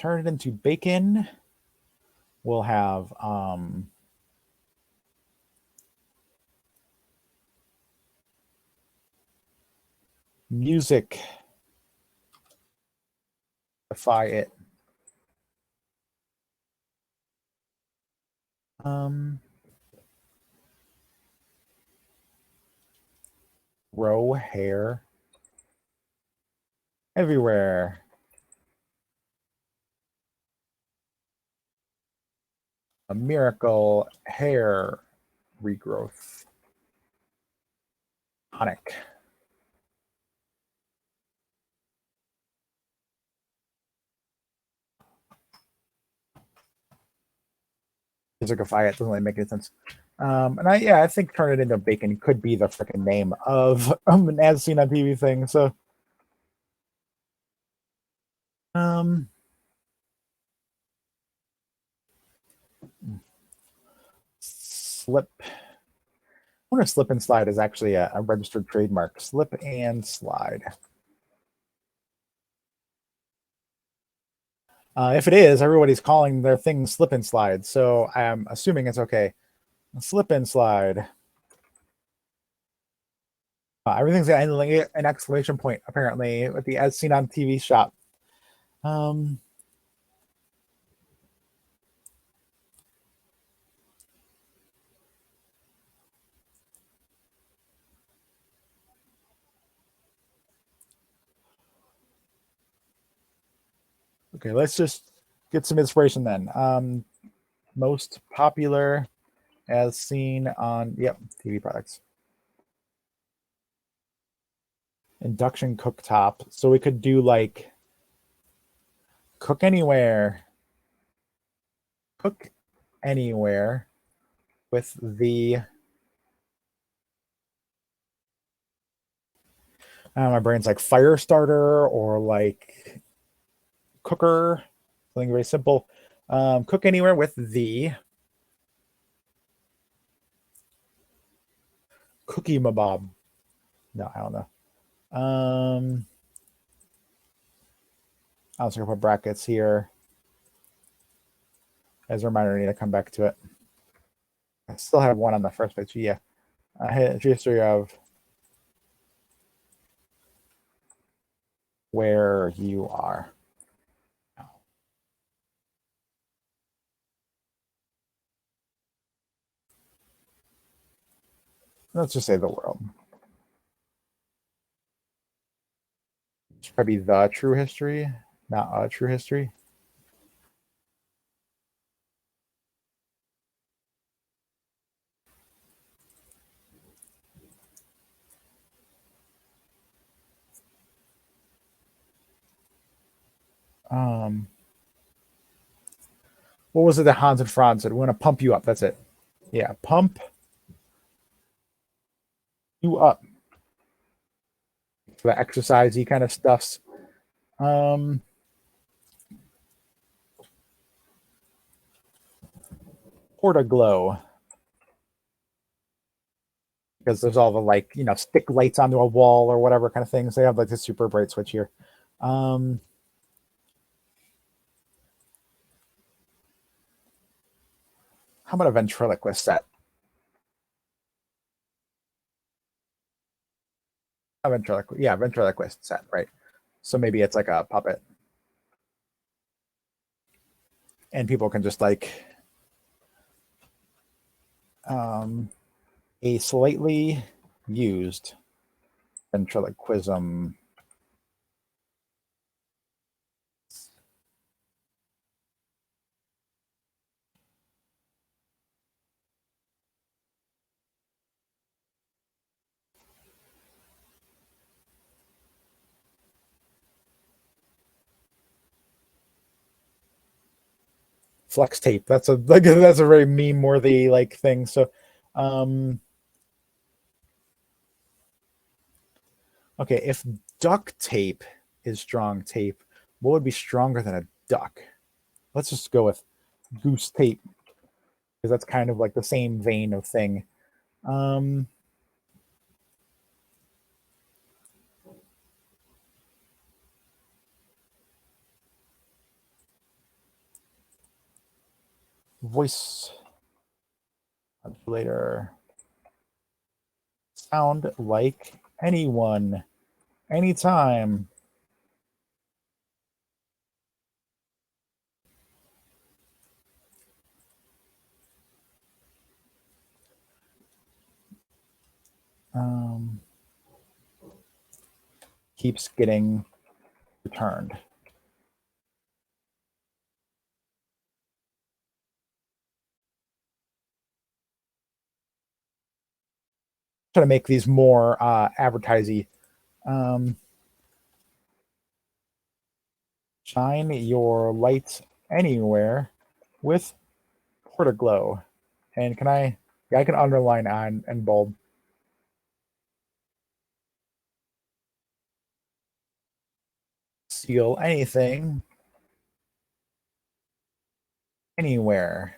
it into bacon. We'll have music. Defy it. Grow hair everywhere. A miracle hair regrowth. Tonic. Musicify it doesn't really make any sense. And I think turn it into bacon could be the freaking name of an as seen on TV thing. So, slip. I wonder if slip and slide is actually a registered trademark. Slip and slide. If it is, everybody's calling their thing slip and slide. So I'm assuming it's okay. Slip and slide. Everything's got an exclamation point, apparently, with the as seen on TV shop. Okay, let's just get some inspiration then. Most popular as seen on, yep, TV products. Induction cooktop. So we could do like cook anywhere. Cook anywhere with the my brain's like fire starter or like cooker, something very simple. Cook anywhere with the cookie mabob. No, I don't know. I was gonna put brackets here as a reminder. I need to come back to it. I still have one on the first page. Yeah, history of where you are. Let's just say the world. It's probably the true history, not a true history. Um, What was it that Hans and Franz said? We want to pump you up. That's it. Yeah, pump you up. For the exercisey kind of stuffs. Um, Portaglow. Because there's all the like, stick lights onto a wall or whatever kind of things. They have like the super bright switch here. How about a ventriloquist set? Ventriloquist set, right? So maybe it's like a puppet, and people can just like a slightly used ventriloquism. Flex tape. That's a very meme worthy like thing. So, okay, if duct tape is strong tape, what would be stronger than a duck? Let's just go with goose tape because that's kind of like the same vein of thing. Um, Voice modulator. Sound like anyone, anytime. Keeps getting returned. Try to make these more advertisey. Shine your light anywhere with Portaglow. And can I? Yeah, I can underline on and bold. Seal anything, anywhere.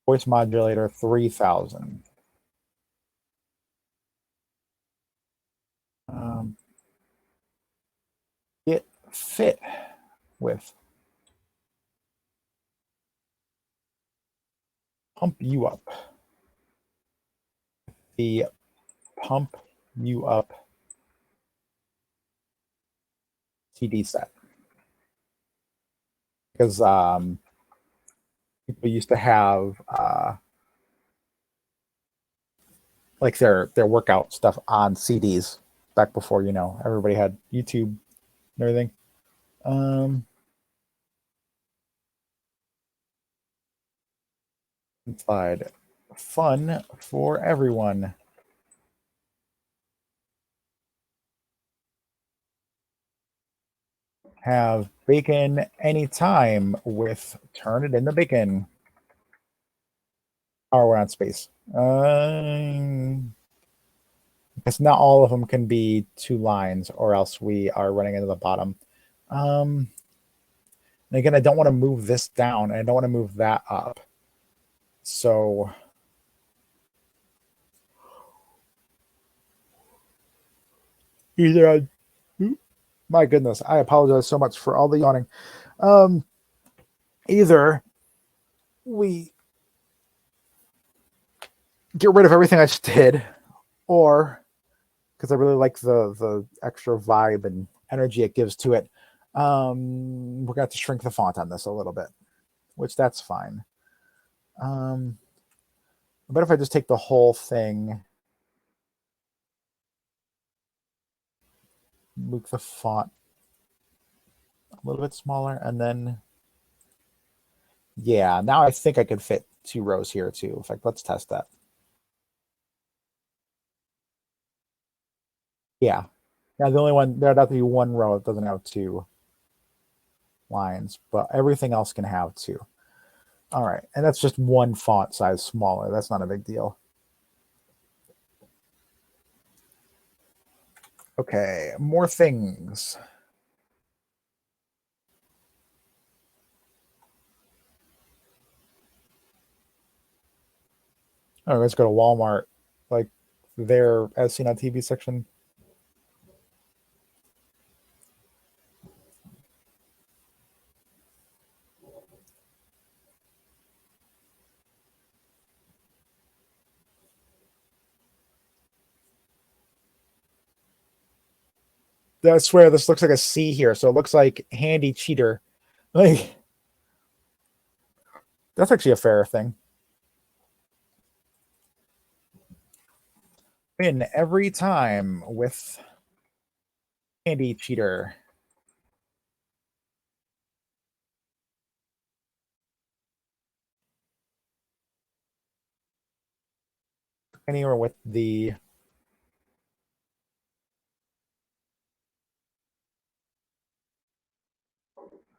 Voice modulator 3000. Get fit with pump you up. The pump you up CD set. Because people used to have like their workout stuff on CDs back before everybody had YouTube and everything. Slide fun for everyone. Have bacon anytime with turn it into bacon. Or we're on space. Because not all of them can be 2 lines, or else we are running into the bottom. And again, I don't want to move this down, and I don't want to move that up. So either my goodness, I apologize so much for all the yawning. Either we get rid of everything I just did, or because I really like the extra vibe and energy it gives to it, we're gonna have to shrink the font on this a little bit, which that's fine. But if I just take the whole thing, make the font a little bit smaller, and then yeah, now I think I could fit 2 rows here too. In fact, let's test that. Yeah. Yeah, the only one there'd have to be one row that doesn't have two lines, but everything else can have two. All right, and that's just one font size smaller. That's not a big deal. Okay, more things. Oh, let's go to Walmart, like their as seen on TV section. I swear this looks like a C here, so it looks like handy cheater. Like that's actually a fair thing. Win every time with handy cheater. Anywhere with the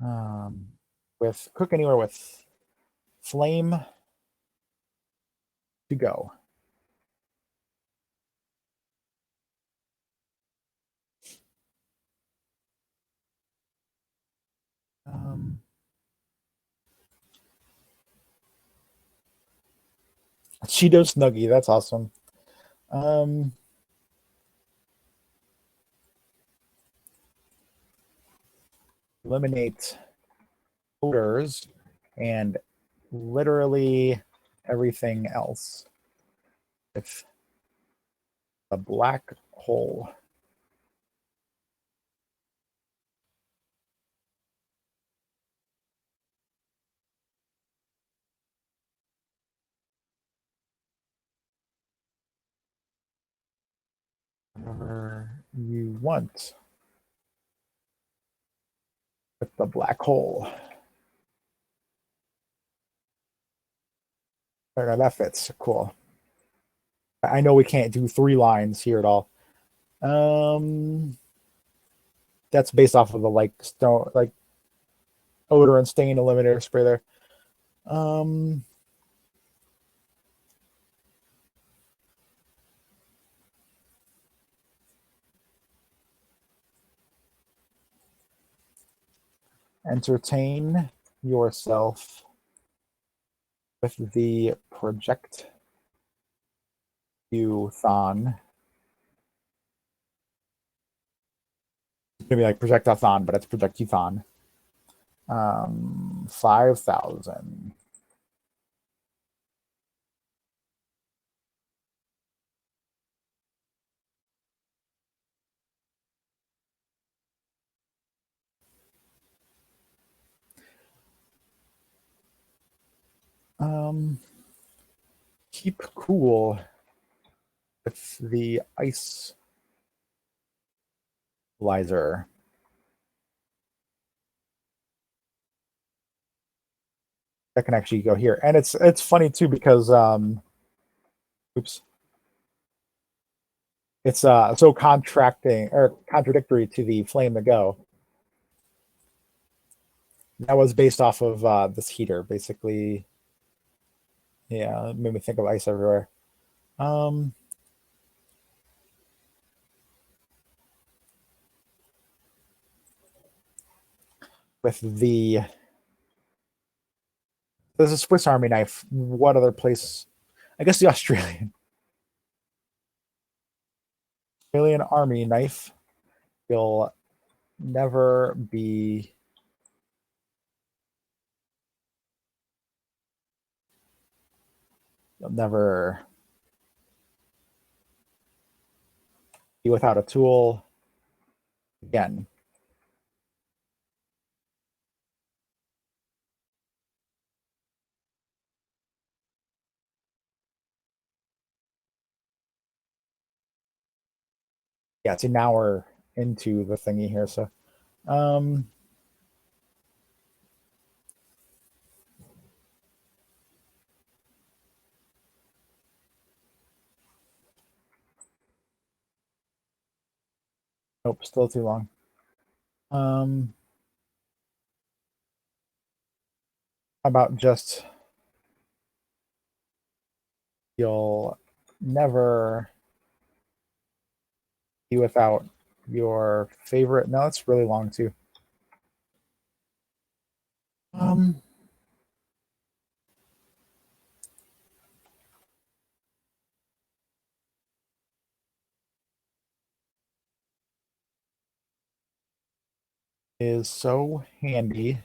um, with cook anywhere with flame to go. Um, Cheeto Snuggie, that's awesome. Um, Eliminate odors and literally everything else with a black hole. Whatever you want with the black hole. There, that fits. Cool. I know we can't do 3 lines here at all. That's based off of the like stone, like odor and stain eliminator spray there. Um, Entertain yourself with the project thon. It's gonna be like projectathon, but it's projectathon. 5,000. Um, Keep cool with the ice laser. That can actually go here, and it's funny too because oops, it's so contracting or contradictory to the flame to go. That was based off of this heater, basically. Yeah, it made me think of ice everywhere. Um, with the there's a Swiss Army knife. What other place? I guess the Australian Army knife will never be you'll never be without a tool again. Yeah, see now we're into the thingy here. So um Nope, still too long. How about just you'll never be without your favorite. No, it's really long too. Um, is so handy.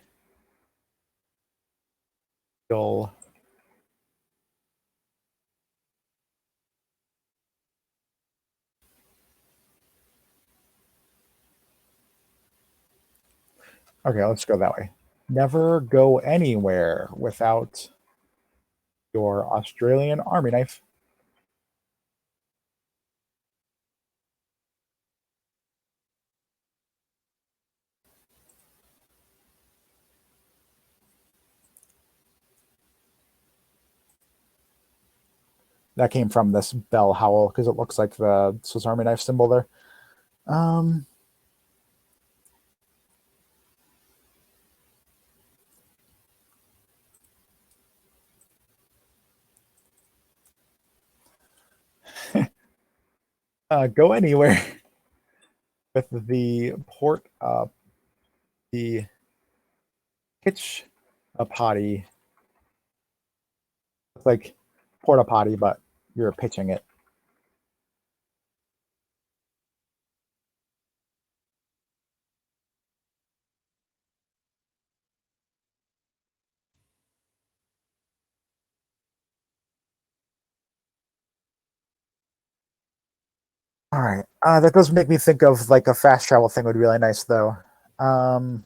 You'll okay, let's go that way. Never go anywhere without your Australian Army knife. That came from this bell howl because it looks like the Swiss Army knife symbol there. Um, go anywhere with the port the pitch a potty. It's like porta potty, but you're pitching it. All right. That does make me think of like a fast travel thing would be really nice though. Um,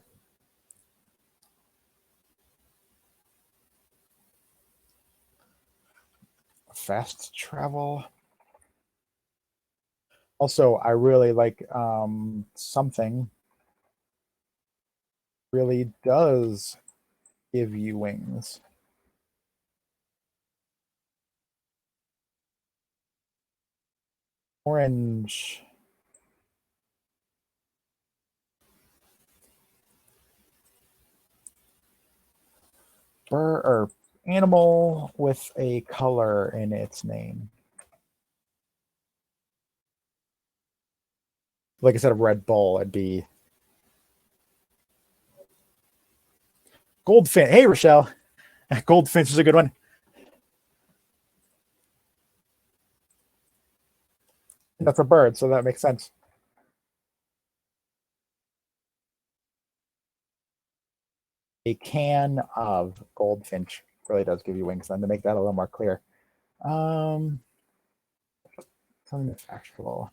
fast travel. Also, I really like something really does give you wings. Orange. Bird or animal with a color in its name. Like instead of Red Bull, it'd be Goldfinch. Hey, Rochelle. Goldfinch is a good one. That's a bird, so that makes sense. A can of goldfinch really does give you wings. Then to make that a little more clear, um, something factual.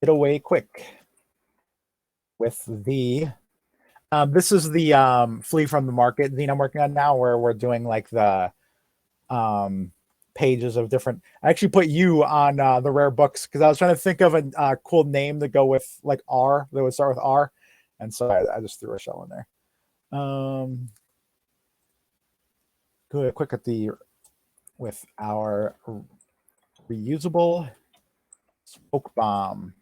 Get away quick with the. This is the flee from the market zine I'm working on now, where we're doing like the um pages of different. I actually put you on the rare books because I was trying to think of a cool name to go with like R that would start with R, and so I just threw a shell in there. Go quick at the with our reusable smoke bomb.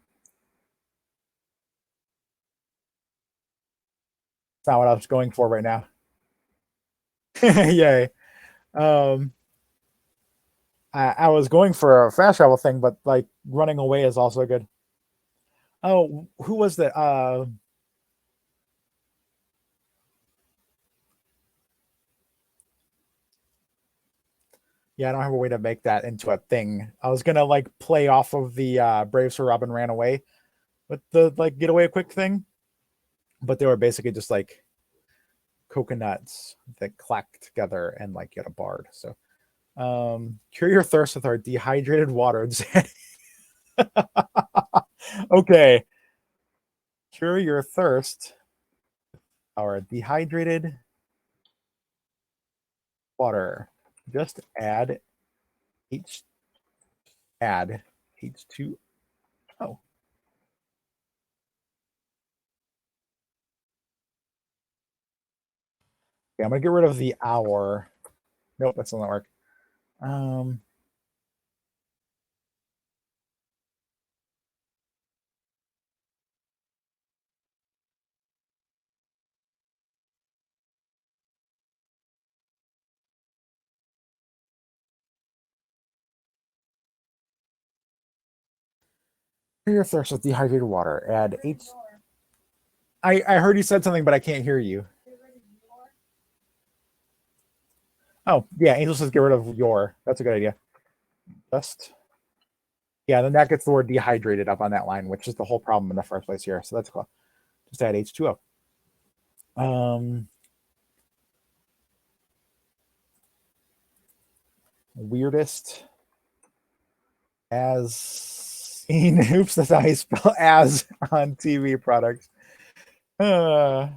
It's not what I was going for right now. Yay. Um, I was going for a fast travel thing, but like running away is also good. Oh, who was that? Yeah, I don't have a way to make that into a thing. I was gonna like play off of the Braves for Robin ran away with the like get away quick thing, but they were basically just like coconuts that clack together and like get a bard. So cure your thirst with our dehydrated water. Okay. Cure your thirst. Our dehydrated water. Just H add H2O. Okay, I'm gonna get rid of the hour. Nope, that's not work. Um Clear your thirst with dehydrated water. Add H. I heard you said something, but I can't hear you. Oh, yeah. Angel says get rid of your. That's a good idea. Just. Yeah, then that gets the word dehydrated up on that line, which is the whole problem in the first place here. So that's cool. Just add H2O. Weirdest as seen. Oops, that's how you spell as on TV products. Get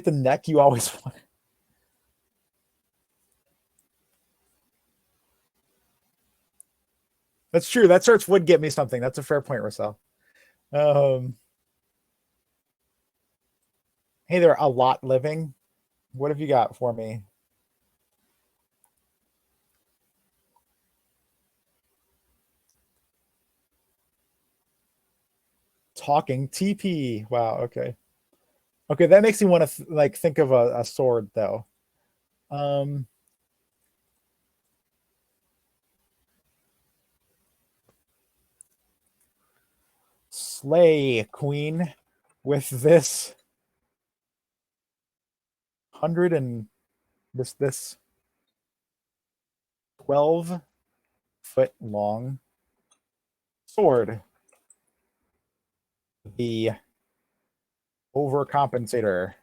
the neck you always want. That's true. That search would get me something. That's a fair point, Russell. Hey there, a lot living. What have you got for me? Talking TP. Wow. Okay. Okay, that makes me want to like think of a sword though. Slay queen with this 100 and this 12-foot long sword. The overcompensator.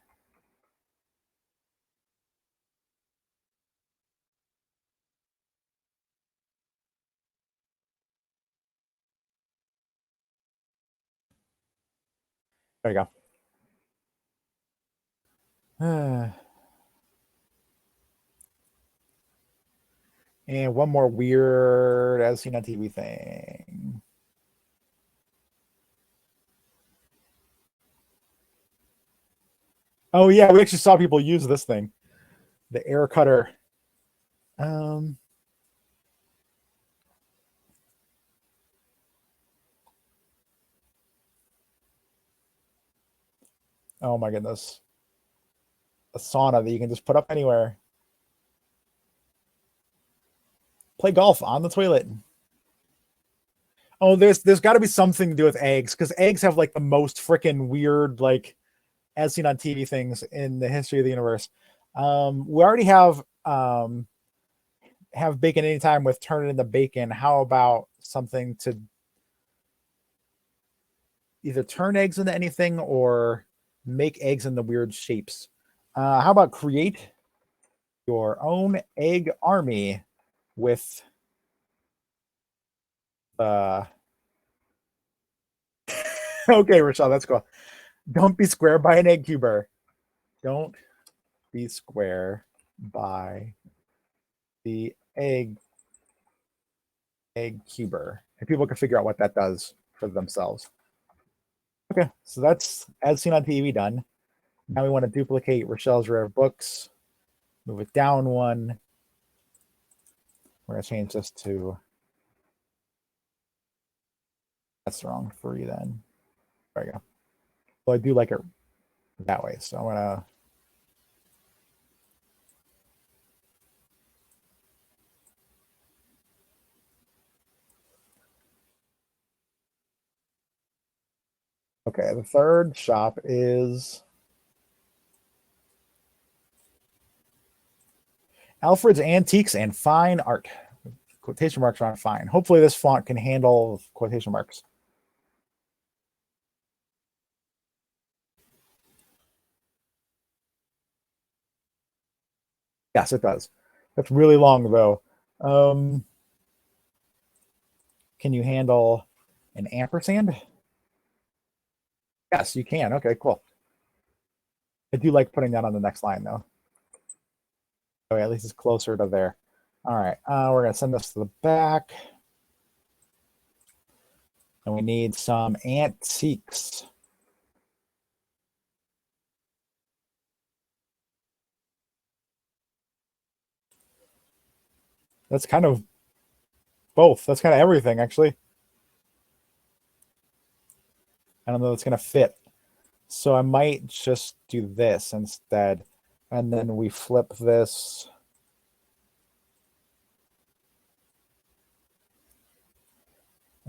There you go. And one more weird as seen on TV thing. Oh yeah, we actually saw people use this thing. The air cutter. Oh my goodness. A sauna that you can just put up anywhere. Play golf on the toilet. Oh, there's got to be something to do with eggs because eggs have like the most freaking weird like as seen on TV things in the history of the universe. We already have bacon anytime with turn it into bacon. How about something to either turn eggs into anything or make eggs into weird shapes? How about create your own egg army with okay, Rochelle, that's cool. Don't be square by an egg cuber. Don't be square by the egg cuber. And people can figure out what that does for themselves. Okay, so that's as seen on TV done. Now we want to duplicate Rochelle's rare books. Move it down one. We're going to change this to, that's the wrong 3 then. There we go. Well, I do like it that way. So I'm going to, okay, the third shop is Alfred's Antiques and Fine Art. Quotation marks aren't fine. Hopefully this font can handle quotation marks. Yes, it does. That's really long though. Can you handle an ampersand? Yes, you can. Okay, cool. I do like putting that on the next line though. Okay, at least it's closer to there. All right, we're gonna send this to the back. And we need some antiques. That's kind of both. That's kind of everything, actually. I don't know if it's going to fit. So I might just do this instead. And then we flip this.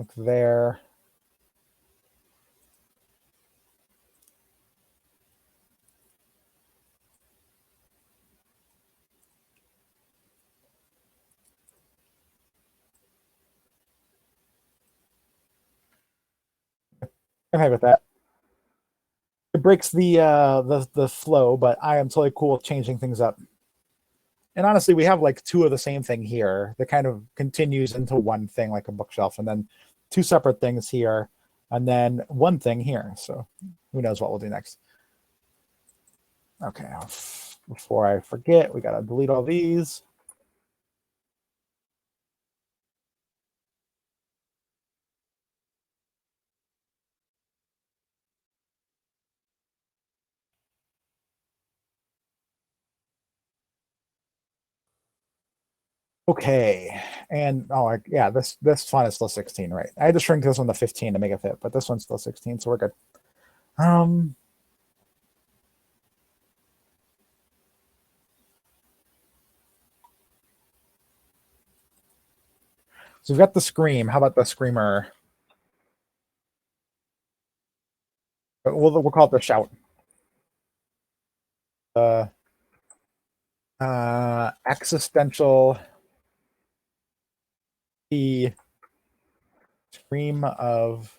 Like there. Okay with that. It breaks the flow, but I am totally cool with changing things up. And honestly, we have like two of the same thing here that kind of continues into one thing, like a bookshelf, and then two separate things here, and then one thing here. So who knows what we'll do next. Okay, before I forget, we got to delete all these. Okay, and yeah, this font is still 16, right? I had to shrink this one to 15 to make it fit, but this one's still 16, so we're good. So we've got the scream. How about the screamer? We'll call it the shout. Existential. The scream of.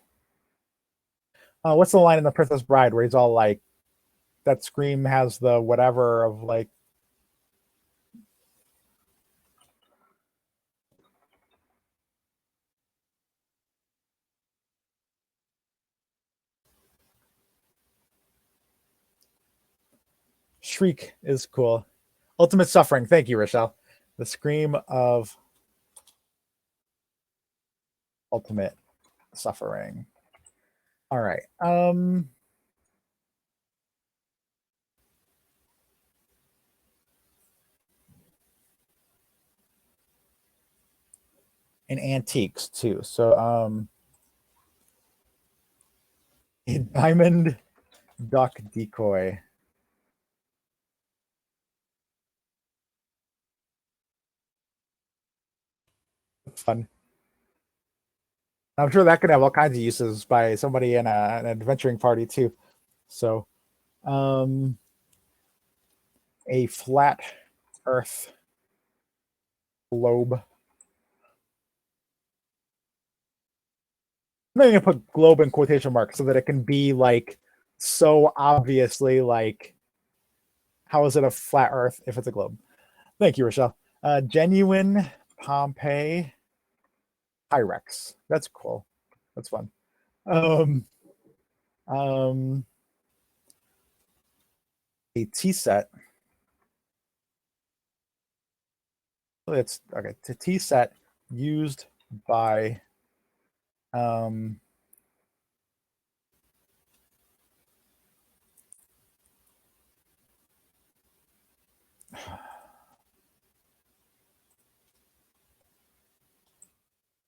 What's the line in The Princess Bride where he's all like, that scream has the whatever of like. Shriek is cool. Ultimate suffering. Thank you, Rochelle. The scream of ultimate suffering. All right. And antiques too. So a diamond duck decoy. Fun. I'm sure that could have all kinds of uses by somebody in an adventuring party too. So a flat earth globe. I'm going to put globe in quotation marks so that it can be like so obviously like, how is it a flat earth if it's a globe? Thank you, Rochelle. Genuine Pompeii Pyrex. That's cool. That's fun. A tea set. It's okay. It's a tea set used by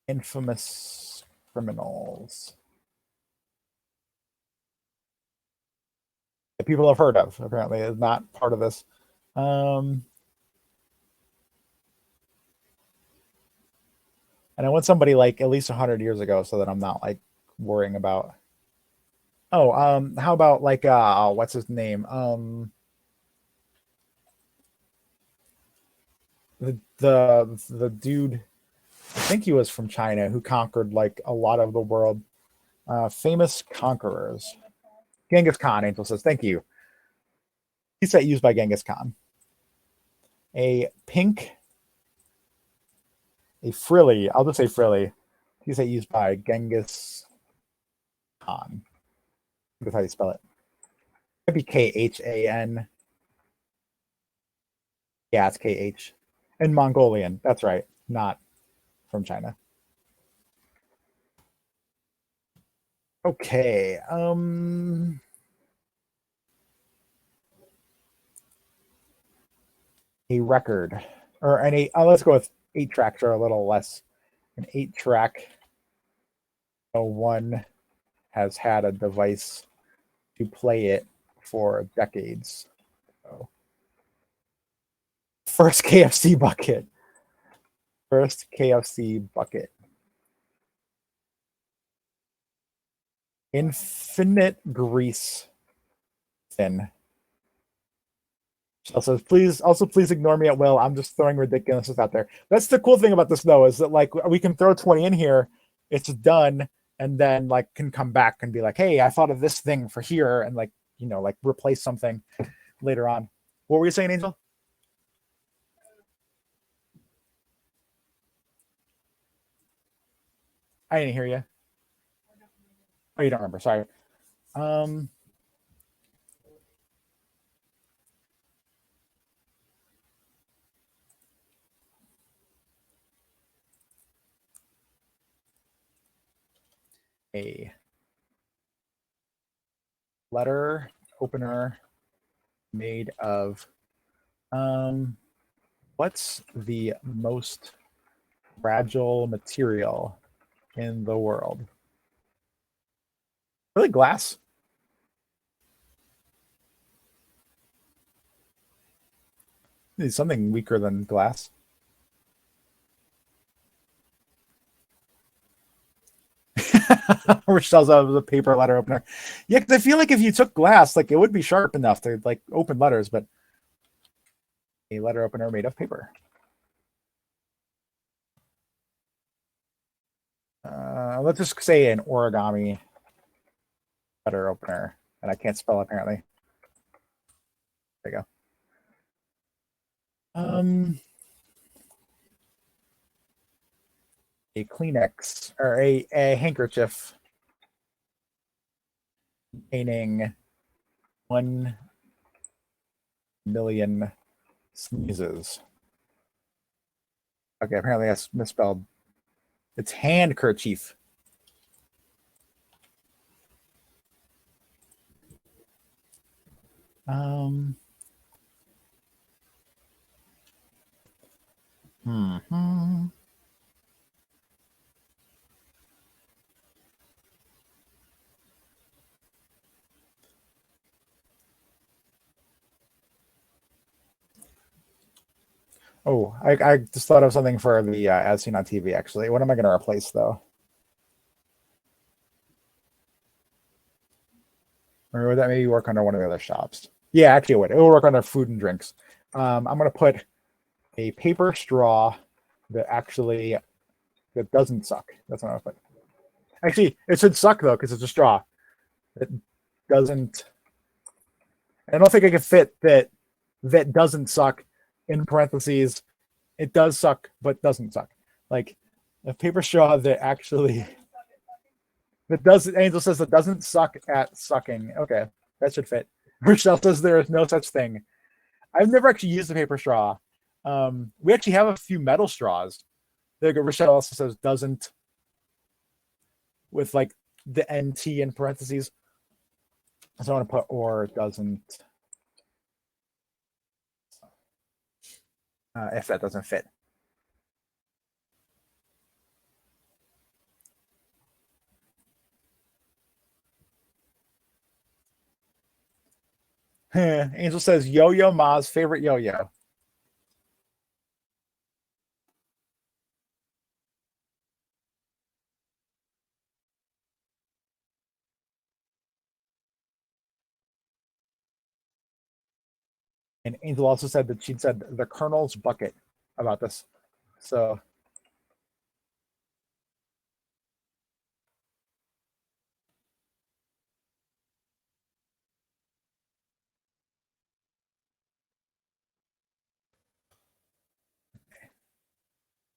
infamous criminals that people have heard of. Apparently, is not part of this. And I want somebody like at least 100 years ago, so that I'm not like worrying about. Oh, how about like what's his name? The dude, I think he was from China, who conquered like a lot of the world. Famous conquerors. Genghis Khan, Angel says, thank you. He said used by Genghis Khan. A pink, a frilly, I'll just say frilly. He said used by Genghis Khan. That's how you spell it. It'd be Khan. Yeah, it's KH. And Mongolian. That's right. Not from China. Okay. A record. Or an eight. Let's go with 8 tracks are a little less. An 8-track. No one has had a device to play it for decades. So, first KFC bucket. First KFC bucket. Infinite grease thin. Also, please ignore me at will. I'm just throwing ridiculousness out there. That's the cool thing about this, though, is that like we can throw 20 in here, it's done, and then like can come back and be like, hey, I thought of this thing for here, and like like replace something later on. What were you saying, Angel? I didn't hear you. Oh, you don't remember? Sorry. Um, a letter opener made of what's the most fragile material in the world? Really, glass? It's something weaker than glass. Rochelle's out of the paper letter opener. Yeah, because I feel like if you took glass, like it would be sharp enough to like open letters, but a letter opener made of paper. Let's just say an origami letter opener, and I can't spell apparently. There you go. A Kleenex or a handkerchief containing 1,000,000 sneezes. Okay, apparently that's misspelled. It's handkerchief. Hmm. Oh, I just thought of something for the as seen on TV, actually. What am I going to replace, though? Or would that maybe work under one of the other shops? Yeah, actually, it would. It will work under food and drinks. I'm going to put a paper straw that doesn't suck. That's what I'm going to put. Actually, it should suck, though, because it's a straw. It doesn't... I don't think I can fit that doesn't suck in parentheses. It does suck, but doesn't suck. Like a paper straw that actually that does. Angel says that doesn't suck at sucking. Okay, that should fit. Rochelle says there is no such thing. I've never actually used a paper straw. We actually have a few metal straws. There you go. Rochelle also says doesn't with like the NT in parentheses. So I want to put or doesn't if that doesn't fit. Angel says Yo-Yo Ma's favorite yo-yo. And Angel also said that she'd said the Colonel's bucket about this. So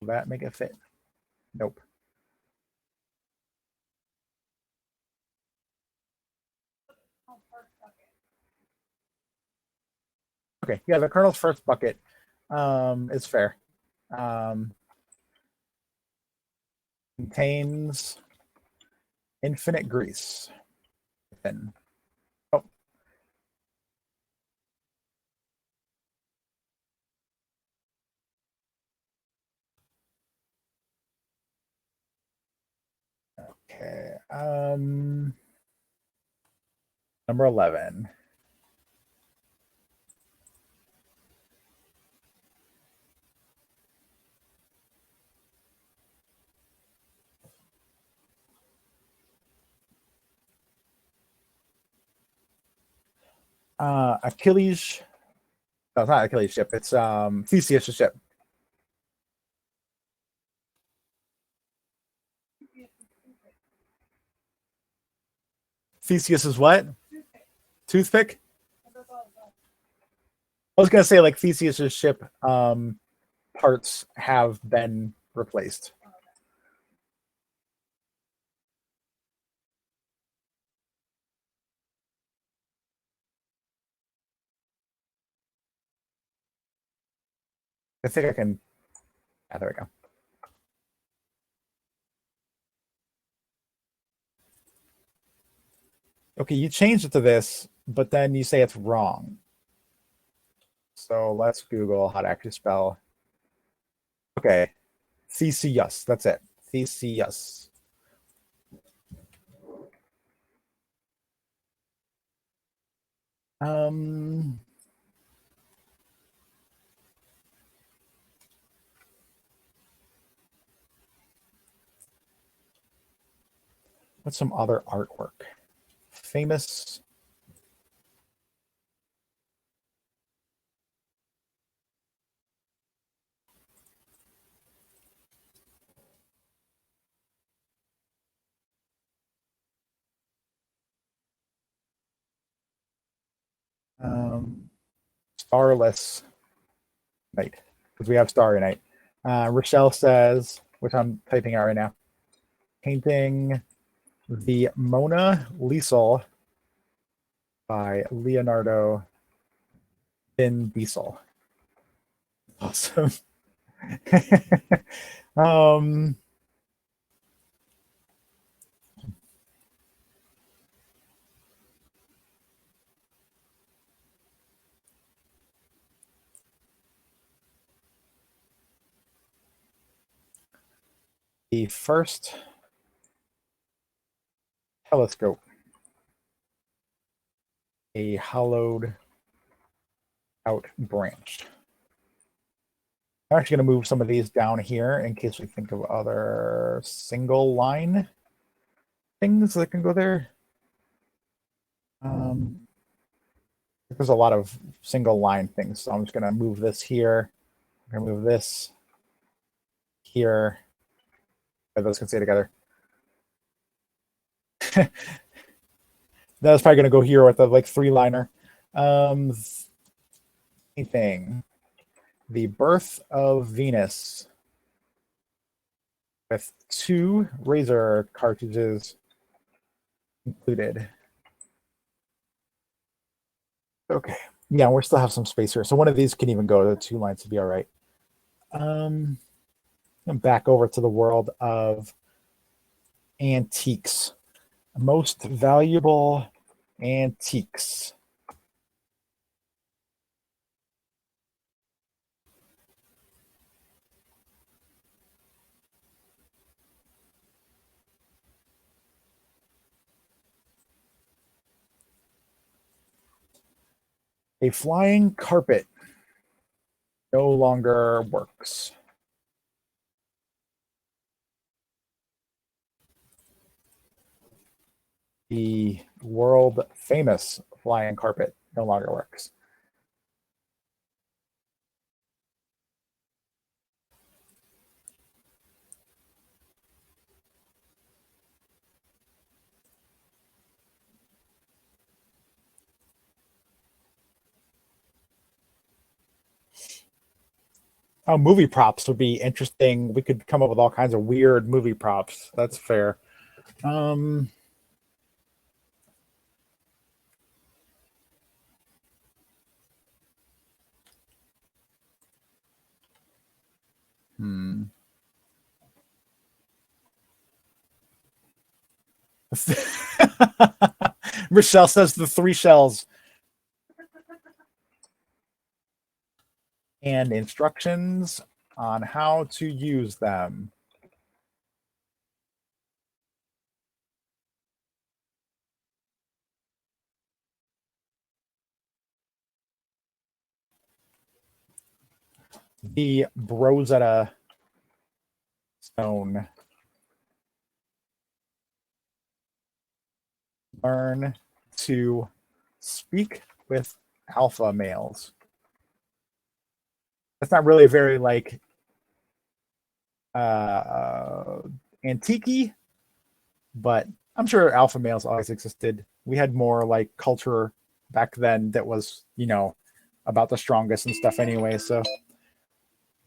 will that make it fit? Nope. Okay, yeah, the Colonel's first bucket is fair. Contains infinite grease. Thin. Oh, okay. Number 11. Achilles. No, it's not Achilles' ship. It's Theseus' ship. Theseus is what? Toothpick? I was gonna say like Theseus' ship parts have been replaced. I think I can. Yeah, there we go. Okay, you changed it to this, but then you say it's wrong. So let's Google how to actually spell. Okay, Theseus. That's it. Theseus. Um, what's some other artwork? Famous. Starless night because we have Starry Night. Rochelle says, which I'm typing out right now, painting the Mona Lisa by Leonardo Vin Diesel. Awesome. um, the first telescope, a hollowed out branch. I'm actually going to move some of these down here in case we think of other single line things that can go there. There's a lot of single line things, so I'm just going to move this here. I'm going to move this here. Those can stay together. That's probably going to go here with a like three liner. Anything. The Birth of Venus with 2 razor cartridges included. Okay. Yeah, we still have some space here. So one of these can even go to 2 lines to be all right. I'm back over to the world of antiques. Most valuable antiques. A flying carpet no longer works. The world famous flying carpet no longer works. Oh, movie props would be interesting. We could come up with all kinds of weird movie props. That's fair. Um, hmm. Michelle says the 3 shells. And instructions on how to use them. The Rosetta Stone. Learn to speak with alpha males. That's not really very like antique-y, but I'm sure alpha males always existed. We had more like culture back then that was, about the strongest and stuff anyway. So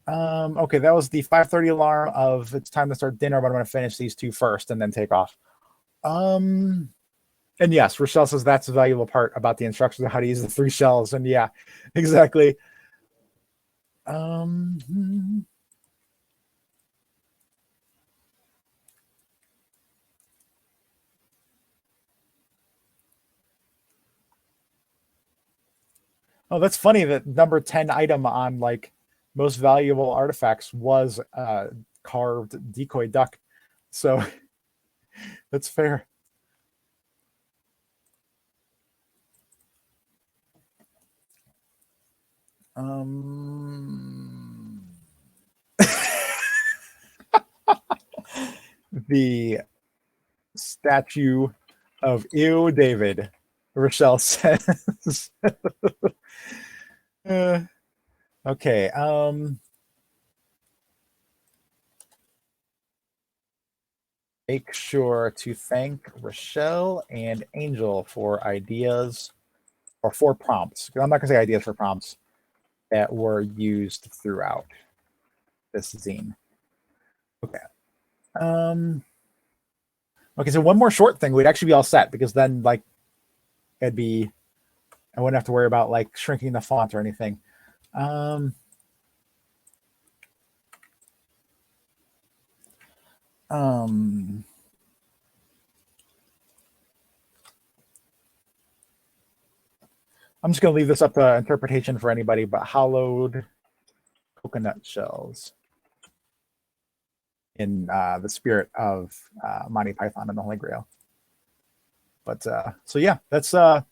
okay, that was the 5:30 alarm of it's time to start dinner, but I'm going to finish these two first and then take off. And yes, Rochelle says that's a valuable part about the instructions on how to use the 3 shells. And yeah, exactly. Oh, that's funny that number 10 item on like most valuable artifacts was carved decoy duck. So that's fair. The statue of Ew David, Rochelle says. Okay. Make sure to thank Rochelle and Angel for ideas or for prompts. I'm not going to say ideas for prompts that were used throughout this zine. Okay. Okay, so one more short thing, we'd actually be all set because then like I wouldn't have to worry about like shrinking the font or anything. I'm just going to leave this up to interpretation for anybody, but hollowed coconut shells in the spirit of Monty Python and the Holy Grail. But so yeah, that's so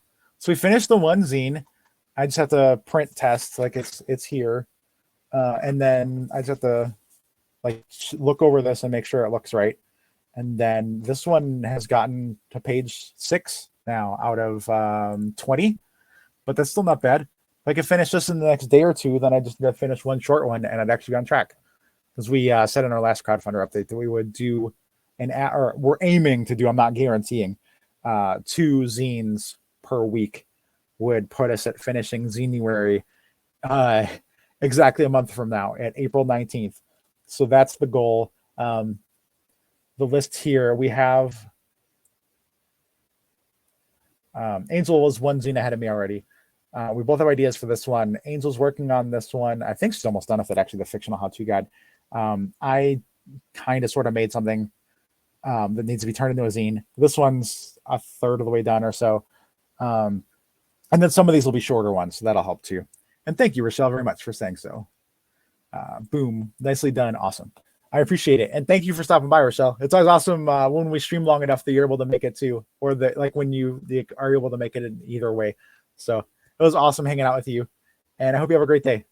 we finished the one zine. I just have to print test like it's here, and then I just have to like look over this and make sure it looks right. And then this one has gotten to page 6 now out of 20, but that's still not bad. If I could finish this in the next day or two, then I just finish one short one and I'd actually be on track. Because we said in our last crowdfunder update that we would do or we're aiming to do, I'm not guaranteeing, 2 zines per week would put us at finishing Zinuary exactly a month from now at April 19th. So that's the goal. The list here, we have Angel was 1 zine ahead of me already. We both have ideas for this one. Angel's working on this one. I think she's almost done with it, actually, the fictional how-to guide. I kind of sort of made something that needs to be turned into a zine. This one's a third of the way done or so. And then some of these will be shorter ones, so that'll help too. And thank you, Rochelle, very much for saying so. Boom. Nicely done. Awesome. I appreciate it. And thank you for stopping by, Rochelle. It's always awesome when we stream long enough that you're able to make it too, or that like when you are able to make it in either way. So it was awesome hanging out with you. And I hope you have a great day.